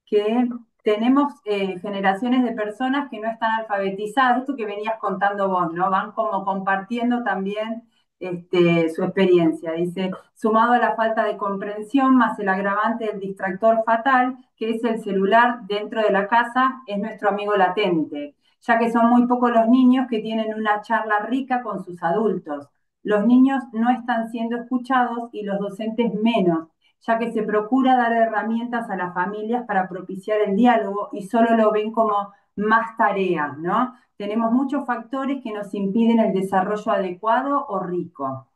que tenemos generaciones de personas que no están alfabetizadas, esto que venías contando vos, ¿no? Van como compartiendo también su experiencia. Dice, sumado a la falta de comprensión, más el agravante del distractor fatal, que es el celular dentro de la casa, es nuestro amigo latente, ya que son muy pocos los niños que tienen una charla rica con sus adultos. Los niños no están siendo escuchados y los docentes menos, ya que se procura dar herramientas a las familias para propiciar el diálogo y solo lo ven como más tarea, ¿no? Tenemos muchos factores que nos impiden el desarrollo adecuado o rico.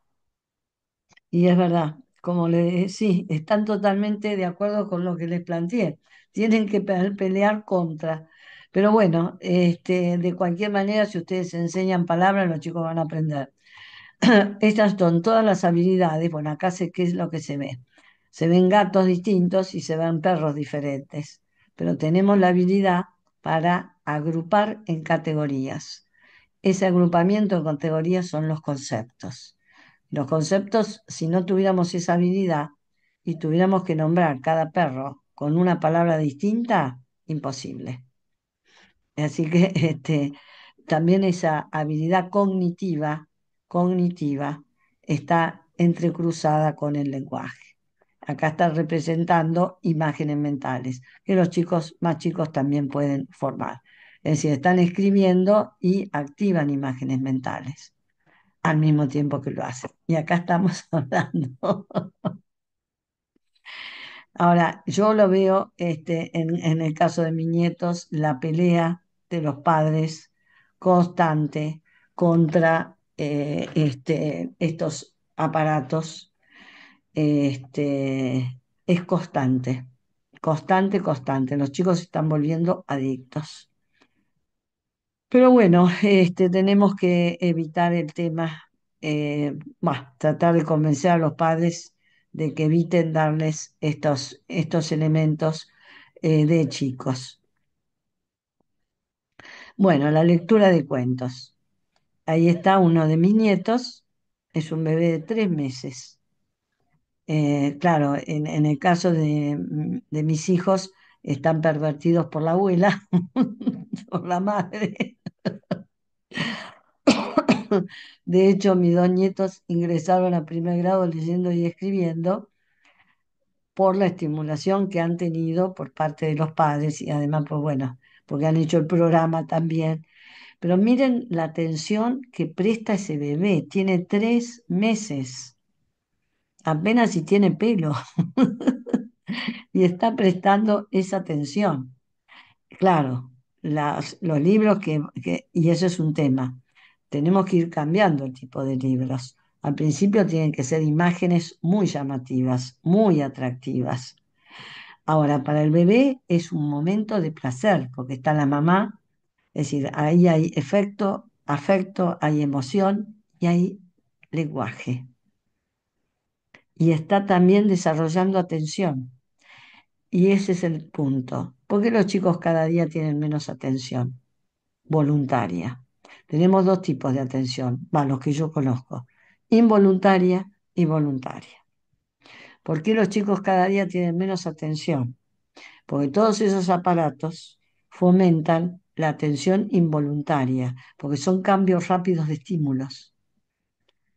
y es verdad, como sí, están totalmente de acuerdo con lo que les planteé. Tienen que pelear contra. Pero bueno, de cualquier manera, si ustedes enseñan palabras, los chicos van a aprender. Estas son todas las habilidades. Bueno, acá sé qué es lo que se ve. Se ven gatos distintos y se ven perros diferentes, pero tenemos la habilidad para agrupar en categorías. Ese agrupamiento en categorías son los conceptos. Los conceptos, si no tuviéramos esa habilidad y tuviéramos que nombrar cada perro con una palabra distinta, imposible. Así que también esa habilidad cognitiva está entrecruzada con el lenguaje. Acá está representando imágenes mentales, que los chicos más chicos también pueden formar. Es decir, están escribiendo y activan imágenes mentales al mismo tiempo que lo hacen. Y acá estamos hablando. Ahora, yo lo veo en el caso de mis nietos, la pelea de los padres constante contra estos aparatos, es constante, constante, constante. Los chicos se están volviendo adictos. Pero bueno, tenemos que evitar el tema, tratar de convencer a los padres de que eviten darles estos elementos de chicos. Bueno, la lectura de cuentos. Ahí está uno de mis nietos, es un bebé de 3 meses. Claro, en el caso de mis hijos, están pervertidos por la abuela, por la madre. De hecho, mis dos nietos ingresaron a primer grado leyendo y escribiendo por la estimulación que han tenido por parte de los padres y además, pues bueno, porque han hecho el programa también. Pero miren la atención que presta ese bebé. Tiene 3 meses, apenas si tiene pelo, y está prestando esa atención. Claro, los libros y eso es un tema. Tenemos que ir cambiando el tipo de libros. Al principio tienen que ser imágenes muy llamativas, muy atractivas. Ahora, para el bebé es un momento de placer, porque está la mamá, es decir, ahí hay efecto, afecto, hay emoción y hay lenguaje. Y está también desarrollando atención. Y ese es el punto. ¿Por qué los chicos cada día tienen menos atención? Voluntaria. Tenemos dos tipos de atención, los que yo conozco, involuntaria y voluntaria. ¿Por qué los chicos cada día tienen menos atención? Porque todos esos aparatos fomentan la atención involuntaria, porque son cambios rápidos de estímulos.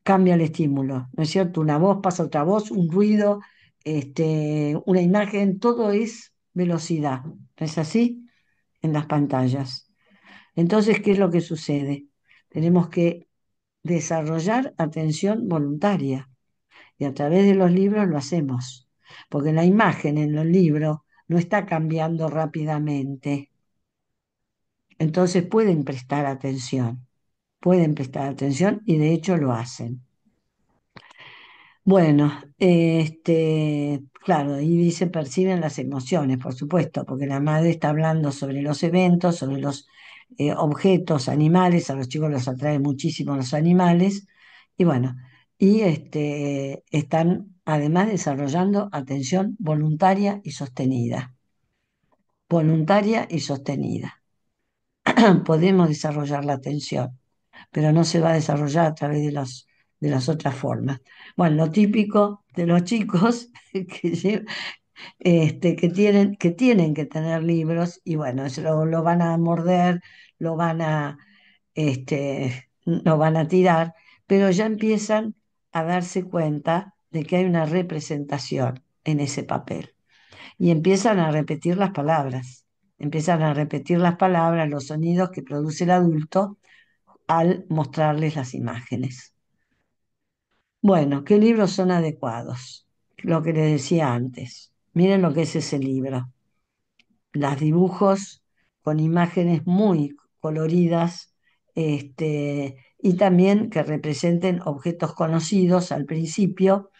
Cambia el estímulo, ¿no es cierto? Una voz pasa a otra voz, un ruido, una imagen, todo es velocidad, ¿no es así? En las pantallas. Entonces, ¿qué es lo que sucede? Tenemos que desarrollar atención voluntaria y a través de los libros lo hacemos, porque la imagen en los libros no está cambiando rápidamente. Entonces pueden prestar atención y de hecho lo hacen. Bueno, claro, y dice perciben las emociones, por supuesto, porque la madre está hablando sobre los eventos, sobre los objetos, animales, a los chicos los atrae muchísimo los animales, y bueno, y están además desarrollando atención voluntaria y sostenida. Voluntaria y sostenida. podemos desarrollar la atención, pero no se va a desarrollar a través de las otras formas. Bueno, lo típico de los chicos que tienen que tener libros y bueno, eso lo van a morder, lo van a, lo van a tirar, pero ya empiezan a darse cuenta de que hay una representación en ese papel y empiezan a repetir las palabras. Empiezan a repetir las palabras, los sonidos que produce el adulto al mostrarles las imágenes. Bueno, ¿qué libros son adecuados? Lo que les decía antes. Miren lo que es ese libro. Los dibujos con imágenes muy coloridas, y también que representen objetos conocidos al principio.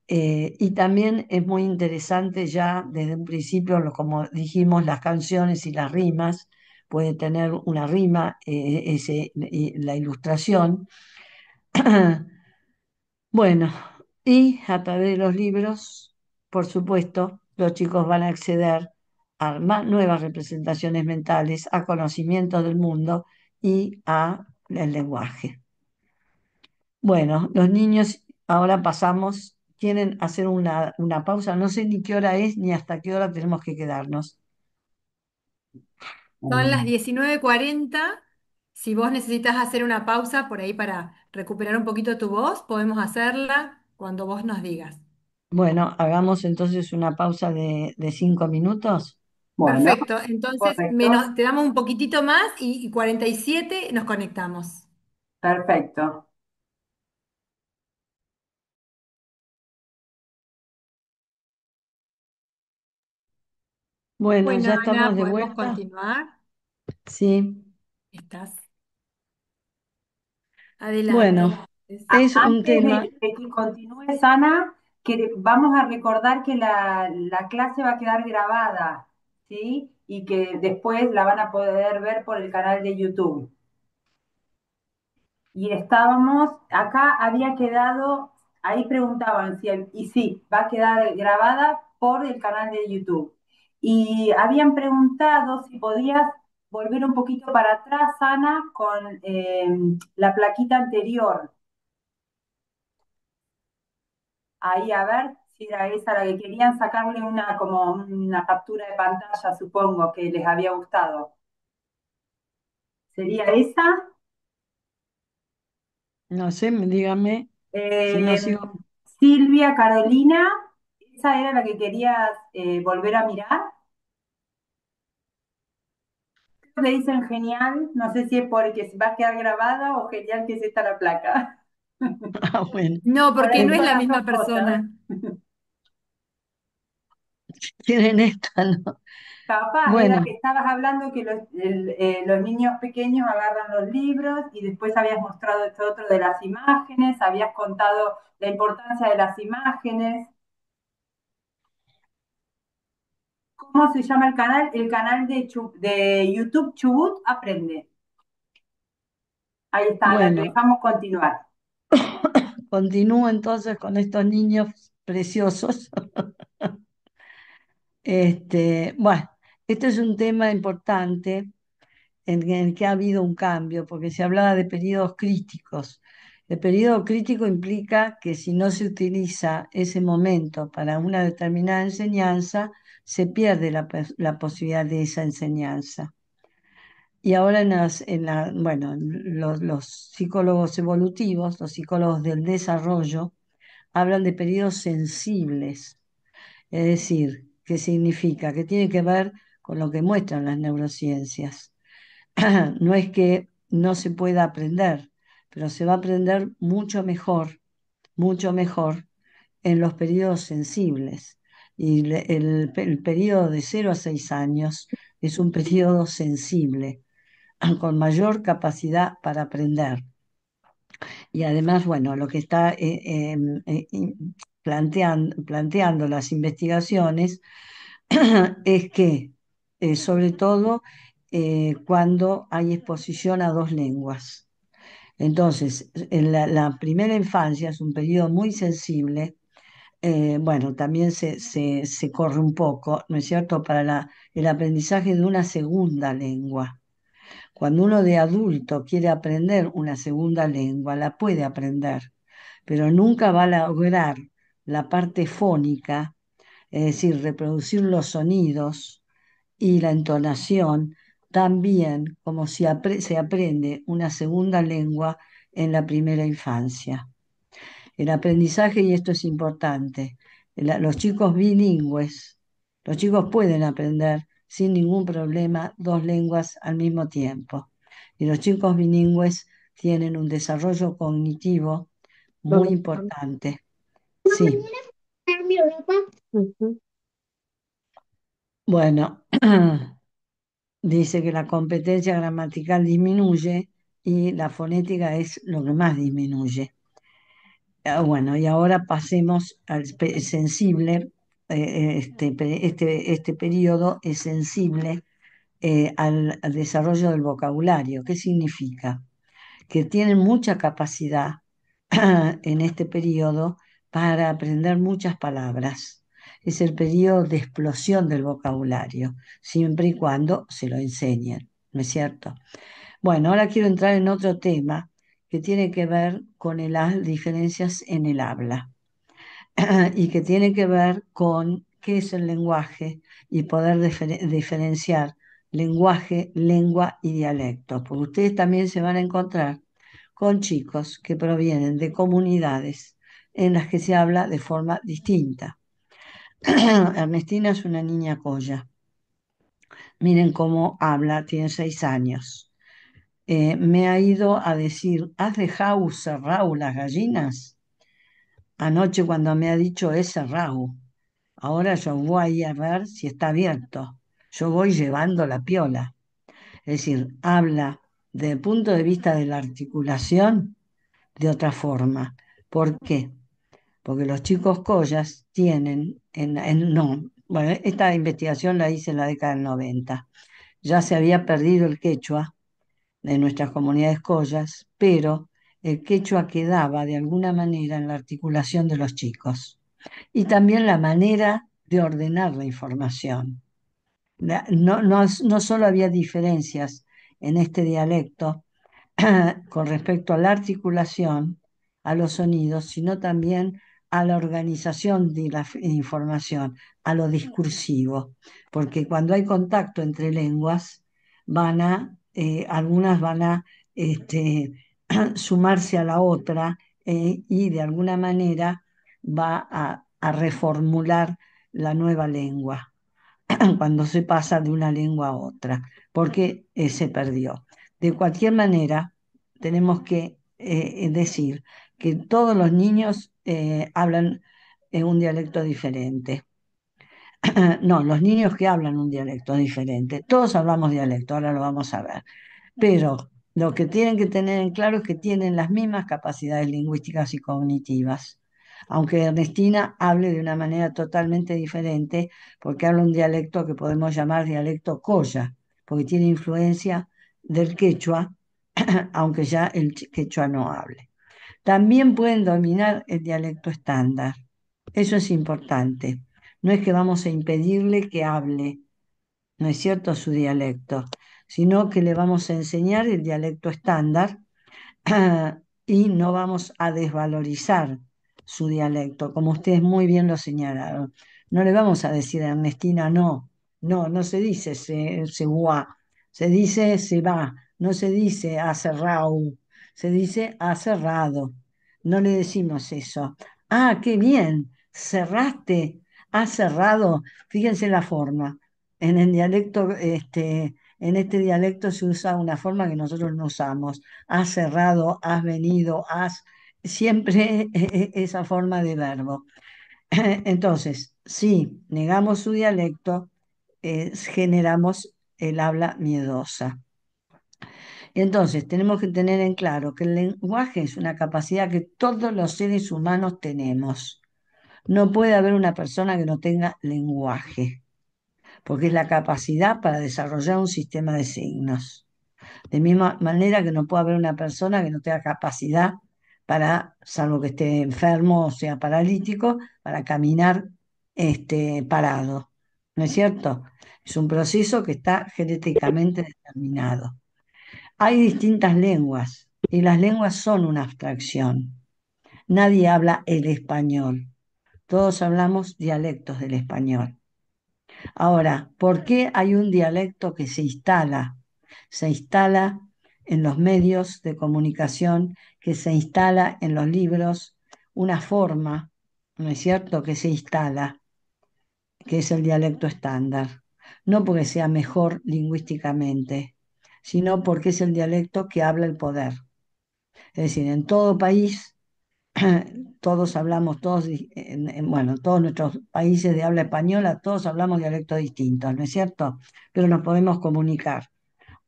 Y también es muy interesante ya desde un principio, como dijimos, las canciones y las rimas. Puede tener una rima, la ilustración. Bueno, y a través de los libros, por supuesto, los chicos van a acceder a más nuevas representaciones mentales, a conocimientos del mundo y a el lenguaje. Bueno, los niños ahora pasamos, quieren hacer una pausa, no sé ni qué hora es ni hasta qué hora tenemos que quedarnos. Son las 19:40. Si vos necesitas hacer una pausa por ahí para recuperar un poquito tu voz, podemos hacerla cuando vos nos digas. Bueno, hagamos entonces una pausa de 5 minutos. Bueno, Perfecto, entonces correcto, te damos un poquitito más y 47 nos conectamos. perfecto. Bueno, Bueno, ya Ana, estamos de podemos vuelta. continuar. Sí. Estás adelante. Bueno, es un Antes tema, de que continúes, Ana, que vamos a recordar que la clase va a quedar grabada, ¿sí? Y que después la van a poder ver por el canal de YouTube. Y estábamos, acá había quedado, ahí preguntaban si, y sí, va a quedar grabada por el canal de YouTube. Y habían preguntado si podías volver un poquito para atrás, Ana, con la plaquita anterior. Ahí a ver si era esa la que querían sacarle una como una captura de pantalla, supongo que les había gustado. ¿Sería esa? no sé, dígame, si no Eh, sigo. Silvia, Carolina, ¿esa era la que querías volver a mirar? Creo que dicen genial, no sé si es porque va a quedar grabada o genial que es esta la placa. Ah, bueno, No, Por porque ahí no es son la las misma dos cosas. persona. tienen esta, ¿no? Capaz, era Bueno, que estabas hablando que los niños pequeños agarran los libros y después habías mostrado esto otro de las imágenes, habías contado la importancia de las imágenes. ¿Cómo se llama el canal? El canal de YouTube Chubut Aprende. Ahí está, Ana, te bueno, dejamos continuar. continúo entonces con estos niños preciosos. Bueno, este es un tema importante en el que ha habido un cambio, porque se hablaba de periodos críticos. El periodo crítico implica que si no se utiliza ese momento para una determinada enseñanza, se pierde la posibilidad de esa enseñanza. Y ahora bueno, los psicólogos evolutivos, los psicólogos del desarrollo, hablan de periodos sensibles, es decir, ¿qué significa? Que tiene que ver con lo que muestran las neurociencias. No es que no se pueda aprender, pero se va a aprender mucho mejor en los periodos sensibles. Y el periodo de 0 a 6 años es un periodo sensible, con mayor capacidad para aprender. Y además, bueno, lo que está planteando las investigaciones es que, sobre todo, cuando hay exposición a dos lenguas. Entonces, en la primera infancia es un periodo muy sensible. Bueno, también se corre un poco, ¿no es cierto?, para el aprendizaje de una segunda lengua. Cuando uno de adulto quiere aprender una segunda lengua, la puede aprender, pero nunca va a lograr la parte fónica, es decir, reproducir los sonidos y la entonación, tan bien como si se aprende una segunda lengua en la primera infancia. El aprendizaje, y esto es importante, los chicos bilingües, los chicos pueden aprender sin ningún problema dos lenguas al mismo tiempo. Y los chicos bilingües tienen un desarrollo cognitivo muy importante. Sí, Ujú. bueno, dice que la competencia gramatical disminuye y la fonética es lo que más disminuye. Bueno, y ahora pasemos al sensible. Este periodo es sensible al desarrollo del vocabulario. ¿Qué significa? Que tienen mucha capacidad en este periodo para aprender muchas palabras. Es el periodo de explosión del vocabulario, siempre y cuando se lo enseñen, ¿no es cierto? Bueno, ahora quiero entrar en otro tema que tiene que ver con las diferencias en el habla y que tiene que ver con qué es el lenguaje y poder diferenciar lenguaje, lengua y dialecto, porque ustedes también se van a encontrar con chicos que provienen de comunidades en las que se habla de forma distinta. Ernestina es una niña colla. Miren cómo habla, tiene 6 años. Me ha ido a decir, ¿has dejado cerrado las gallinas? Anoche cuando me ha dicho es cerrado. Ahora yo voy a ver si está abierto. Yo voy llevando la piola. Es decir, habla desde el punto de vista de la articulación de otra forma. ¿Por qué? Porque los chicos collas tienen, no, bueno, esta investigación la hice en la década del 90. Ya se había perdido el quechua de nuestras comunidades collas, pero el quechua quedaba de alguna manera en la articulación de los chicos. Y también la manera de ordenar la información. No solo había diferencias en este dialecto con respecto a la articulación, a los sonidos, sino también a la organización de la información, a lo discursivo, porque cuando hay contacto entre lenguas, algunas van a este, sumarse a la otra y de alguna manera va a reformular la nueva lengua cuando se pasa de una lengua a otra, porque se perdió. De cualquier manera, tenemos que decir que todos los niños hablan un dialecto diferente. No, los niños que hablan un dialecto diferente. Todos hablamos dialecto, ahora lo vamos a ver. Pero lo que tienen que tener en claro es que tienen las mismas capacidades lingüísticas y cognitivas. Aunque Ernestina hable de una manera totalmente diferente, porque habla un dialecto que podemos llamar dialecto colla, porque tiene influencia del quechua, aunque ya el quechua no hable. También pueden dominar el dialecto estándar. Eso es importante. No es que vamos a impedirle que hable, no es cierto, su dialecto, sino que le vamos a enseñar el dialecto estándar y no vamos a desvalorizar su dialecto, como ustedes muy bien lo señalaron. No le vamos a decir a Ernestina, no, no se dice se va, se dice se va, no se dice ha cerrado, se dice ha cerrado. No le decimos eso. Ah, qué bien, cerraste, has cerrado. Fíjense la forma. En el dialecto, en este dialecto se usa una forma que nosotros no usamos. Has cerrado, has venido, siempre esa forma de verbo. Entonces, si negamos su dialecto, generamos el habla miedosa. Entonces, tenemos que tener en claro que el lenguaje es una capacidad que todos los seres humanos tenemos. No puede haber una persona que no tenga lenguaje, porque es la capacidad para desarrollar un sistema de signos. De misma manera que no puede haber una persona que no tenga capacidad para, salvo que esté enfermo o sea paralítico, para caminar parado. ¿No es cierto? Es un proceso que está genéticamente determinado. Hay distintas lenguas y las lenguas son una abstracción. Nadie habla el español, todos hablamos dialectos del español. Ahora, ¿por qué hay un dialecto que se instala? Se instala en los medios de comunicación, que se instala en los libros, una forma, ¿no es cierto?, que se instala, que es el dialecto estándar. No porque sea mejor lingüísticamente, sino porque es el dialecto que habla el poder. Es decir, en todo país todos hablamos, bueno, todos nuestros países de habla española, todos hablamos dialectos distintos, ¿no es cierto? Pero nos podemos comunicar,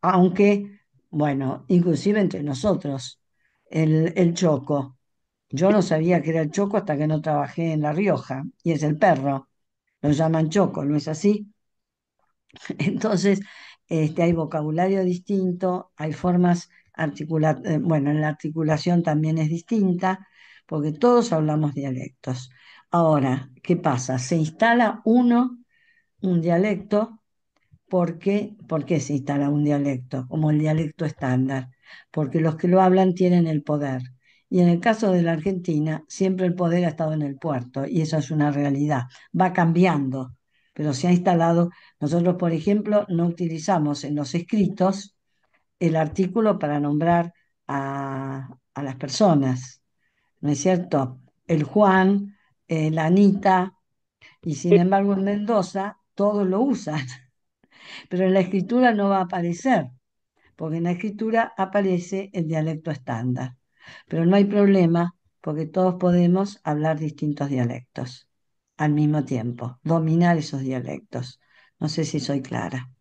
aunque, bueno, inclusive entre nosotros, el choco. Yo no sabía que era el choco hasta que no trabajé en La Rioja, y es el perro, lo llaman choco, ¿no es así? Entonces, hay vocabulario distinto, hay formas bueno, en la articulación también es distinta, porque todos hablamos dialectos. Ahora, ¿qué pasa? Se instala un dialecto, ¿por qué se instala un dialecto? Como el dialecto estándar, porque los que lo hablan tienen el poder. Y en el caso de la Argentina, siempre el poder ha estado en el puerto, y eso es una realidad. Va cambiando, pero se ha instalado. Nosotros, por ejemplo, no utilizamos en los escritos el artículo para nombrar a las personas, ¿no es cierto? El Juan, la Anita, y sin embargo en Mendoza todos lo usan, pero en la escritura no va a aparecer, porque en la escritura aparece el dialecto estándar. Pero no hay problema, porque todos podemos hablar distintos dialectos al mismo tiempo, dominar esos dialectos. No sé si soy clara.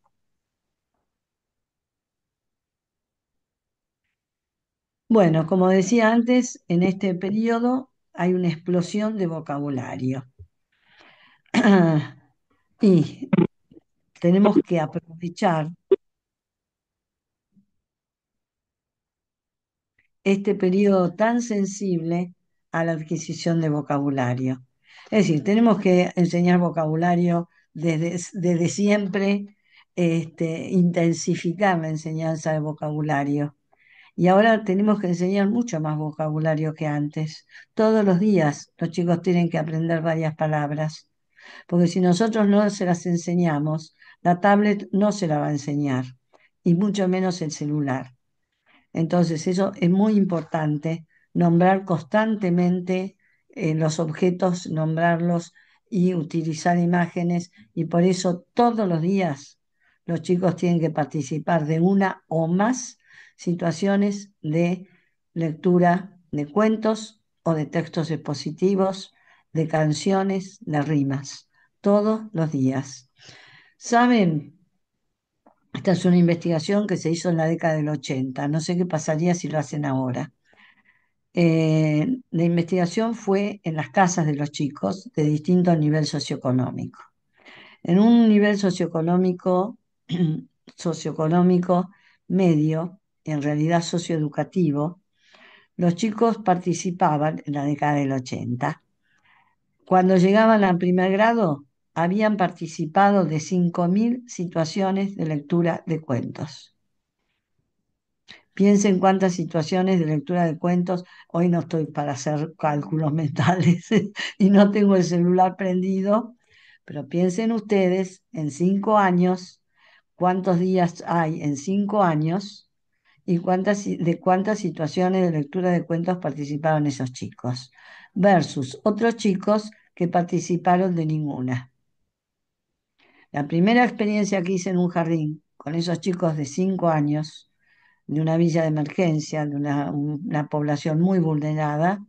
Bueno, como decía antes, en este periodo hay una explosión de vocabulario. Y tenemos que aprovechar este periodo tan sensible a la adquisición de vocabulario. Es decir, tenemos que enseñar vocabulario desde siempre, intensificar la enseñanza de vocabulario. Y ahora tenemos que enseñar mucho más vocabulario que antes. Todos los días los chicos tienen que aprender varias palabras, porque si nosotros no se las enseñamos, la tablet no se la va a enseñar, y mucho menos el celular. Entonces, eso es muy importante, nombrar constantemente los objetos, nombrarlos y utilizar imágenes. Y por eso todos los días los chicos tienen que participar de una o más situaciones de lectura de cuentos o de textos expositivos, de canciones, de rimas, todos los días. ¿Saben? Esta es una investigación que se hizo en la década del 80. No sé qué pasaría si lo hacen ahora. La investigación fue en las casas de los chicos de distinto nivel socioeconómico. En un nivel socioeconómico, socioeconómico medio, en realidad socioeducativo, los chicos participaban en la década del 80. Cuando llegaban al primer grado, habían participado de 5.000 situaciones de lectura de cuentos. Piensen cuántas situaciones de lectura de cuentos. Hoy no estoy para hacer cálculos mentales y no tengo el celular prendido, pero piensen ustedes en 5 años, cuántos días hay en 5 años y de cuántas situaciones de lectura de cuentos participaron esos chicos, versus otros chicos que participaron de ninguna. La primera experiencia que hice en un jardín con esos chicos de 5 años, de una villa de emergencia, de una población muy vulnerada,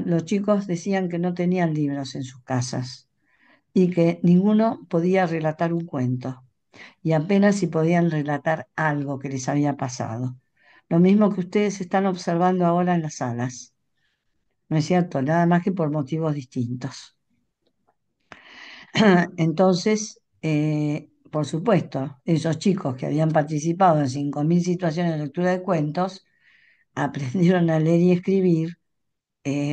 los chicos decían que no tenían libros en sus casas y que ninguno podía relatar un cuento y apenas si podían relatar algo que les había pasado. Lo mismo que ustedes están observando ahora en las salas, ¿no es cierto? Nada más que por motivos distintos. Entonces, por supuesto, esos chicos que habían participado en 5.000 situaciones de lectura de cuentos, aprendieron a leer y escribir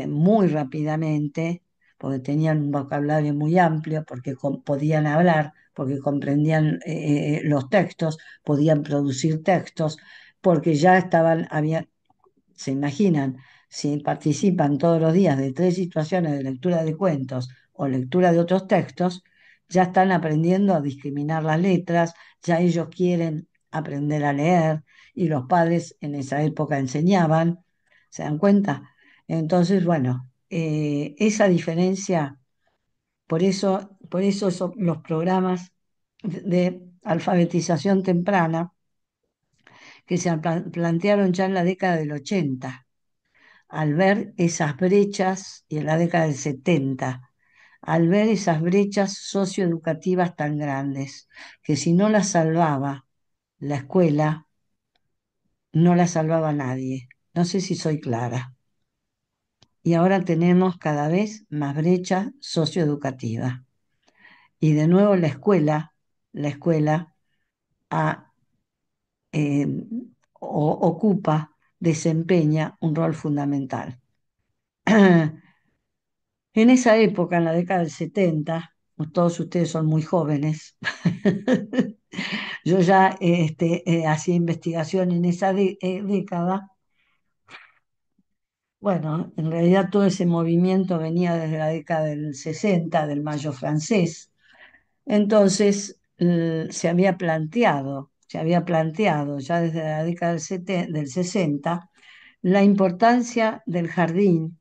muy rápidamente, porque tenían un vocabulario muy amplio, porque podían hablar, porque comprendían los textos, podían producir textos, porque ya se imaginan, si participan todos los días de 3 situaciones de lectura de cuentos o lectura de otros textos, ya están aprendiendo a discriminar las letras, ya ellos quieren aprender a leer y los padres en esa época enseñaban, ¿se dan cuenta? Entonces, bueno, esa diferencia, por eso son los programas de alfabetización temprana que se plantearon ya en la década del 80 al ver esas brechas, y en la década del 70, al ver esas brechas socioeducativas tan grandes, que si no las salvaba la escuela, no la salvaba nadie. No sé si soy clara. Y ahora tenemos cada vez más brecha socioeducativa. Y de nuevo la escuela ha, eh, ocupa, desempeña un rol fundamental. En esa época, en la década del 70, todos ustedes son muy jóvenes, yo ya hacía investigación en esa década. Bueno, en realidad todo ese movimiento venía desde la década del 60, del Mayo francés. Entonces, se había planteado ya desde la década del 60 la importancia del jardín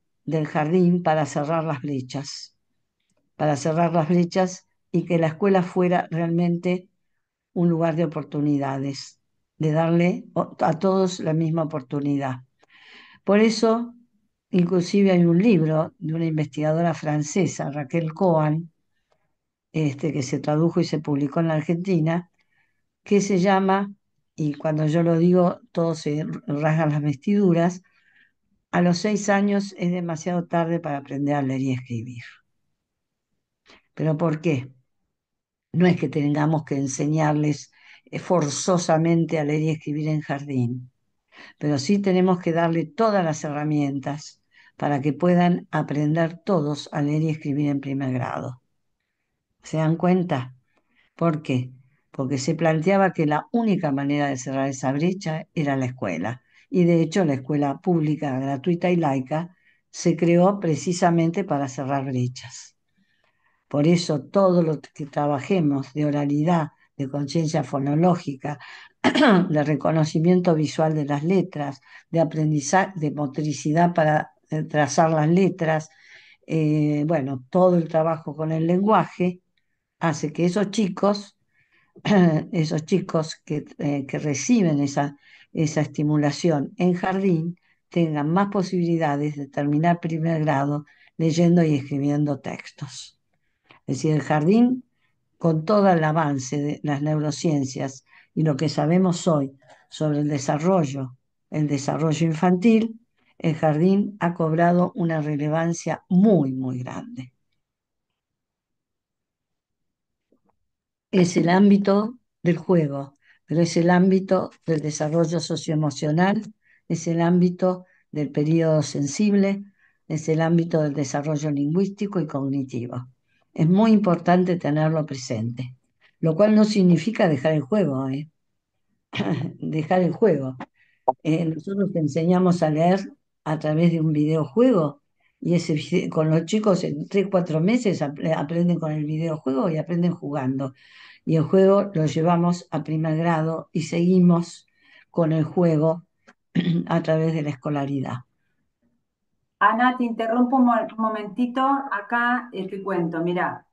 para cerrar las brechas y que la escuela fuera realmente un lugar de oportunidades, de darle a todos la misma oportunidad. Por eso, inclusive hay un libro de una investigadora francesa, Raquel Cohen, que se tradujo y se publicó en la Argentina, que se llama, y cuando yo lo digo, todos se rasgan las vestiduras, a los 6 años es demasiado tarde para aprender a leer y escribir. ¿Pero por qué? No es que tengamos que enseñarles forzosamente a leer y escribir en jardín, pero sí tenemos que darle todas las herramientas para que puedan aprender todos a leer y escribir en primer grado. ¿Se dan cuenta? ¿Por qué? Porque se planteaba que la única manera de cerrar esa brecha era la escuela. Y de hecho la escuela pública, gratuita y laica se creó precisamente para cerrar brechas. Por eso todo lo que trabajemos de oralidad, de conciencia fonológica, de reconocimiento visual de las letras, de aprendizaje, de motricidad para trazar las letras, bueno, todo el trabajo con el lenguaje hace que esos chicos que reciben esa estimulación en jardín tengan más posibilidades de terminar primer grado leyendo y escribiendo textos. Es decir, el jardín, con todo el avance de las neurociencias y lo que sabemos hoy sobre el desarrollo infantil, el jardín ha cobrado una relevancia muy, muy grande. Es el ámbito del juego, pero es el ámbito del desarrollo socioemocional, es el ámbito del periodo sensible, es el ámbito del desarrollo lingüístico y cognitivo. Es muy importante tenerlo presente, lo cual no significa dejar el juego, dejar el juego. Nosotros te enseñamos a leer a través de un videojuego y con los chicos en 3, 4 meses aprenden con el videojuego y aprenden jugando. Y el juego lo llevamos a primer grado y seguimos con el juego a través de la escolaridad. Ana, te interrumpo un momentito. Acá te cuento, mirá.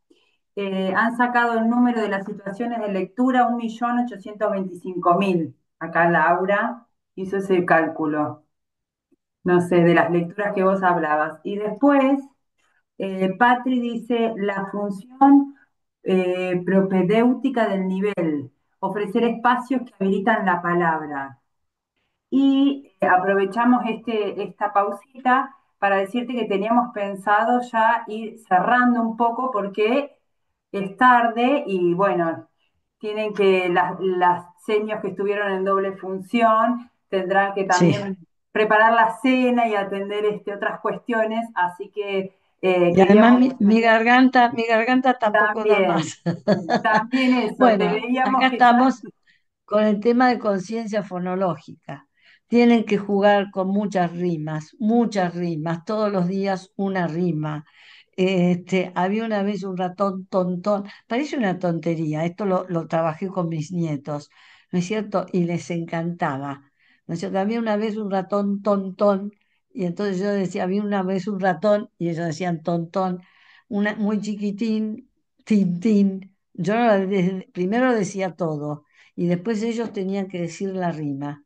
Han sacado el número de las situaciones de lectura 1.825.000. Acá Laura hizo ese cálculo, no sé, de las lecturas que vos hablabas. Y después, Patri dice la función propedéutica del nivel, ofrecer espacios que habilitan la palabra. Y aprovechamos esta pausita para decirte que teníamos pensado ya ir cerrando un poco porque es tarde y bueno, tienen que las señas que estuvieron en doble función tendrán que Sí, también preparar la cena y atender otras cuestiones, así que Y además queríamos mi garganta tampoco da también, más. también eso, te Bueno, veíamos acá que ya estamos con el tema de conciencia fonológica. Tienen que jugar con muchas rimas, todos los días una rima. Había una vez un ratón tontón, parece una tontería, esto lo trabajé con mis nietos, ¿no es cierto? Y les encantaba, ¿no es cierto? Había una vez un ratón tontón, y entonces yo decía, había una vez un ratón, y ellos decían tontón, muy chiquitín, tintín. Yo primero decía todo y después ellos tenían que decir la rima.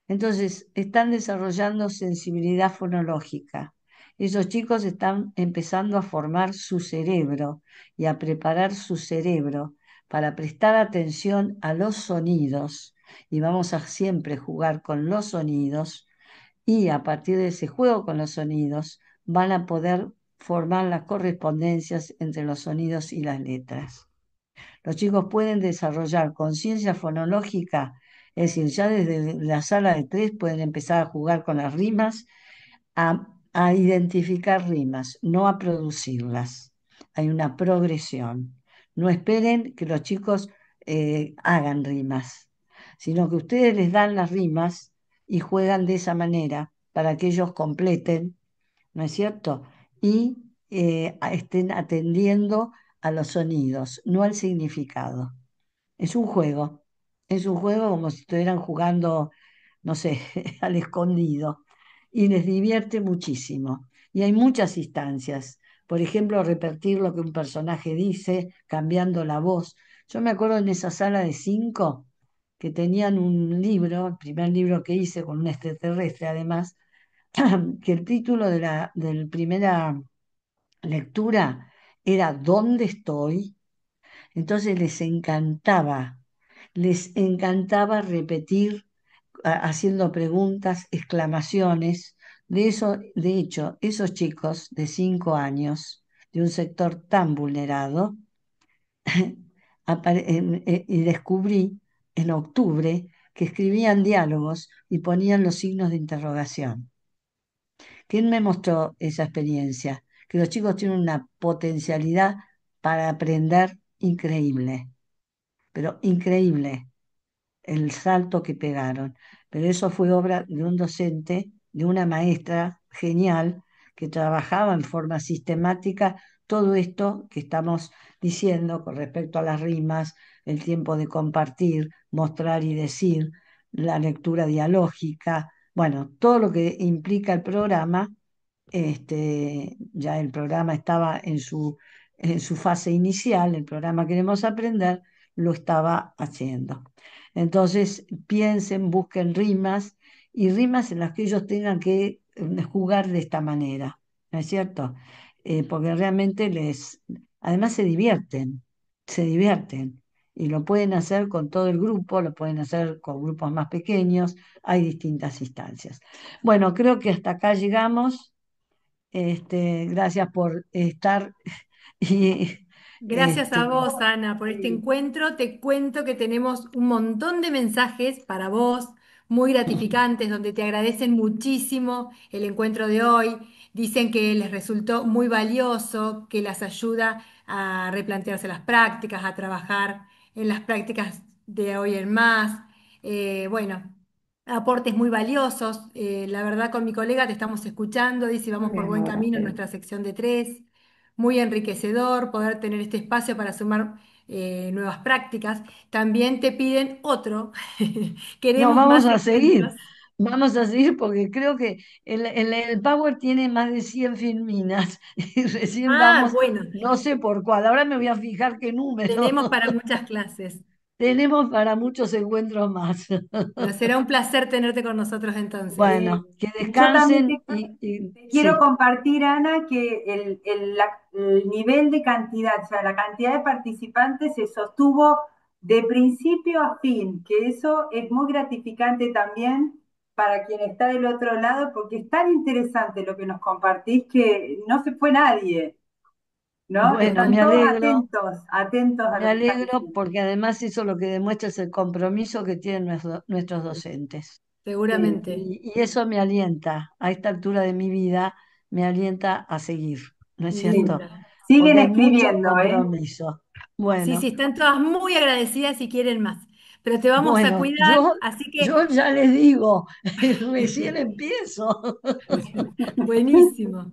Entonces, están desarrollando sensibilidad fonológica. Esos chicos están empezando a formar su cerebro y a preparar su cerebro para prestar atención a los sonidos. Y vamos a siempre jugar con los sonidos y a partir de ese juego con los sonidos van a poder formar las correspondencias entre los sonidos y las letras. Los chicos pueden desarrollar conciencia fonológica, es decir, ya desde la sala de tres pueden empezar a jugar con las rimas, a identificar rimas, no a producirlas. Hay una progresión. No esperen que los chicos hagan rimas, sino que ustedes les dan las rimas y juegan de esa manera para que ellos completen, ¿no es cierto? Y estén atendiendo a los sonidos, no al significado. Es un juego, es un juego como si estuvieran jugando, no sé, al escondido, y les divierte muchísimo. Y hay muchas instancias, por ejemplo, repetir lo que un personaje dice, cambiando la voz. Yo me acuerdo en esa sala de cinco que tenían un libro, el primer libro que hice con un extraterrestre además, que el título de la primera lectura era ¿Dónde estoy? Entonces les encantaba repetir, haciendo preguntas, exclamaciones. De hecho, esos chicos de 5 años, de un sector tan vulnerado, y descubrí en octubre que escribían diálogos y ponían los signos de interrogación. ¿Quién me mostró esa experiencia? Que los chicos tienen una potencialidad para aprender increíble, pero increíble el salto que pegaron. Pero eso fue obra de un docente, de una maestra genial, que trabajaba en forma sistemática todo esto que estamos diciendo con respecto a las rimas, el tiempo de compartir, mostrar y decir, la lectura dialógica, bueno, todo lo que implica el programa. Ya el programa estaba en su fase inicial, el programa Queremos Aprender lo estaba haciendo. Entonces, piensen, busquen rimas y rimas en las que ellos tengan que jugar de esta manera, ¿no es cierto? Porque realmente además se divierten y lo pueden hacer con todo el grupo, lo pueden hacer con grupos más pequeños, hay distintas instancias. Bueno, creo que hasta acá llegamos. Gracias por estar y Gracias a este, vos, Ana, por este sí. encuentro. Te cuento que tenemos un montón de mensajes para vos, muy gratificantes, donde te agradecen muchísimo el encuentro de hoy. Dicen que les resultó muy valioso, que las ayuda a replantearse las prácticas, a trabajar en las prácticas de hoy en más. Bueno, aportes muy valiosos. La verdad, con mi colega te estamos escuchando, dice, vamos por buen camino en nuestra sección de tres. Muy enriquecedor poder tener este espacio para sumar nuevas prácticas. También te piden otro. no, Queremos más encuentros. vamos a seguir porque creo que el Power tiene más de 100 filminas y recién Ah, vamos, bueno, no sé por cuál, ahora me voy a fijar qué número. tenemos para muchas clases. Tenemos para muchos encuentros más. Bueno, será un placer tenerte con nosotros entonces. Bueno, que Yo también descansen y te quiero sí, compartir, Ana, que el nivel de cantidad, o sea, la cantidad de participantes se sostuvo de principio a fin, que eso es muy gratificante también para quien está del otro lado, porque es tan interesante lo que nos compartís que no se fue nadie, ¿no? bueno, Están todos atentos, atentos a me lo que estás alegro diciendo. porque además eso lo que demuestra es el compromiso que tienen nuestros docentes. Seguramente. Y eso me alienta, a esta altura de mi vida, me alienta a seguir. ¿no es cierto? Listo. Siguen Porque hay mucho escribiendo, ¿eh? compromiso. Sí, sí, Bueno, están todas muy agradecidas y quieren más. Pero te vamos a bueno, cuidar, yo, así yo que ya les digo, recién empiezo. buenísimo.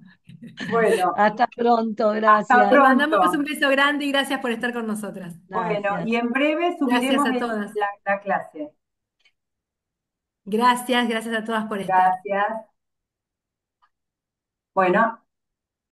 Bueno, Hasta pronto, hasta gracias. Te mandamos un pronto. beso grande y gracias por estar con nosotras. Bueno, y Gracias. en breve Gracias subiremos a todas. la clase. Gracias, gracias a todas por estar. Gracias. Bueno.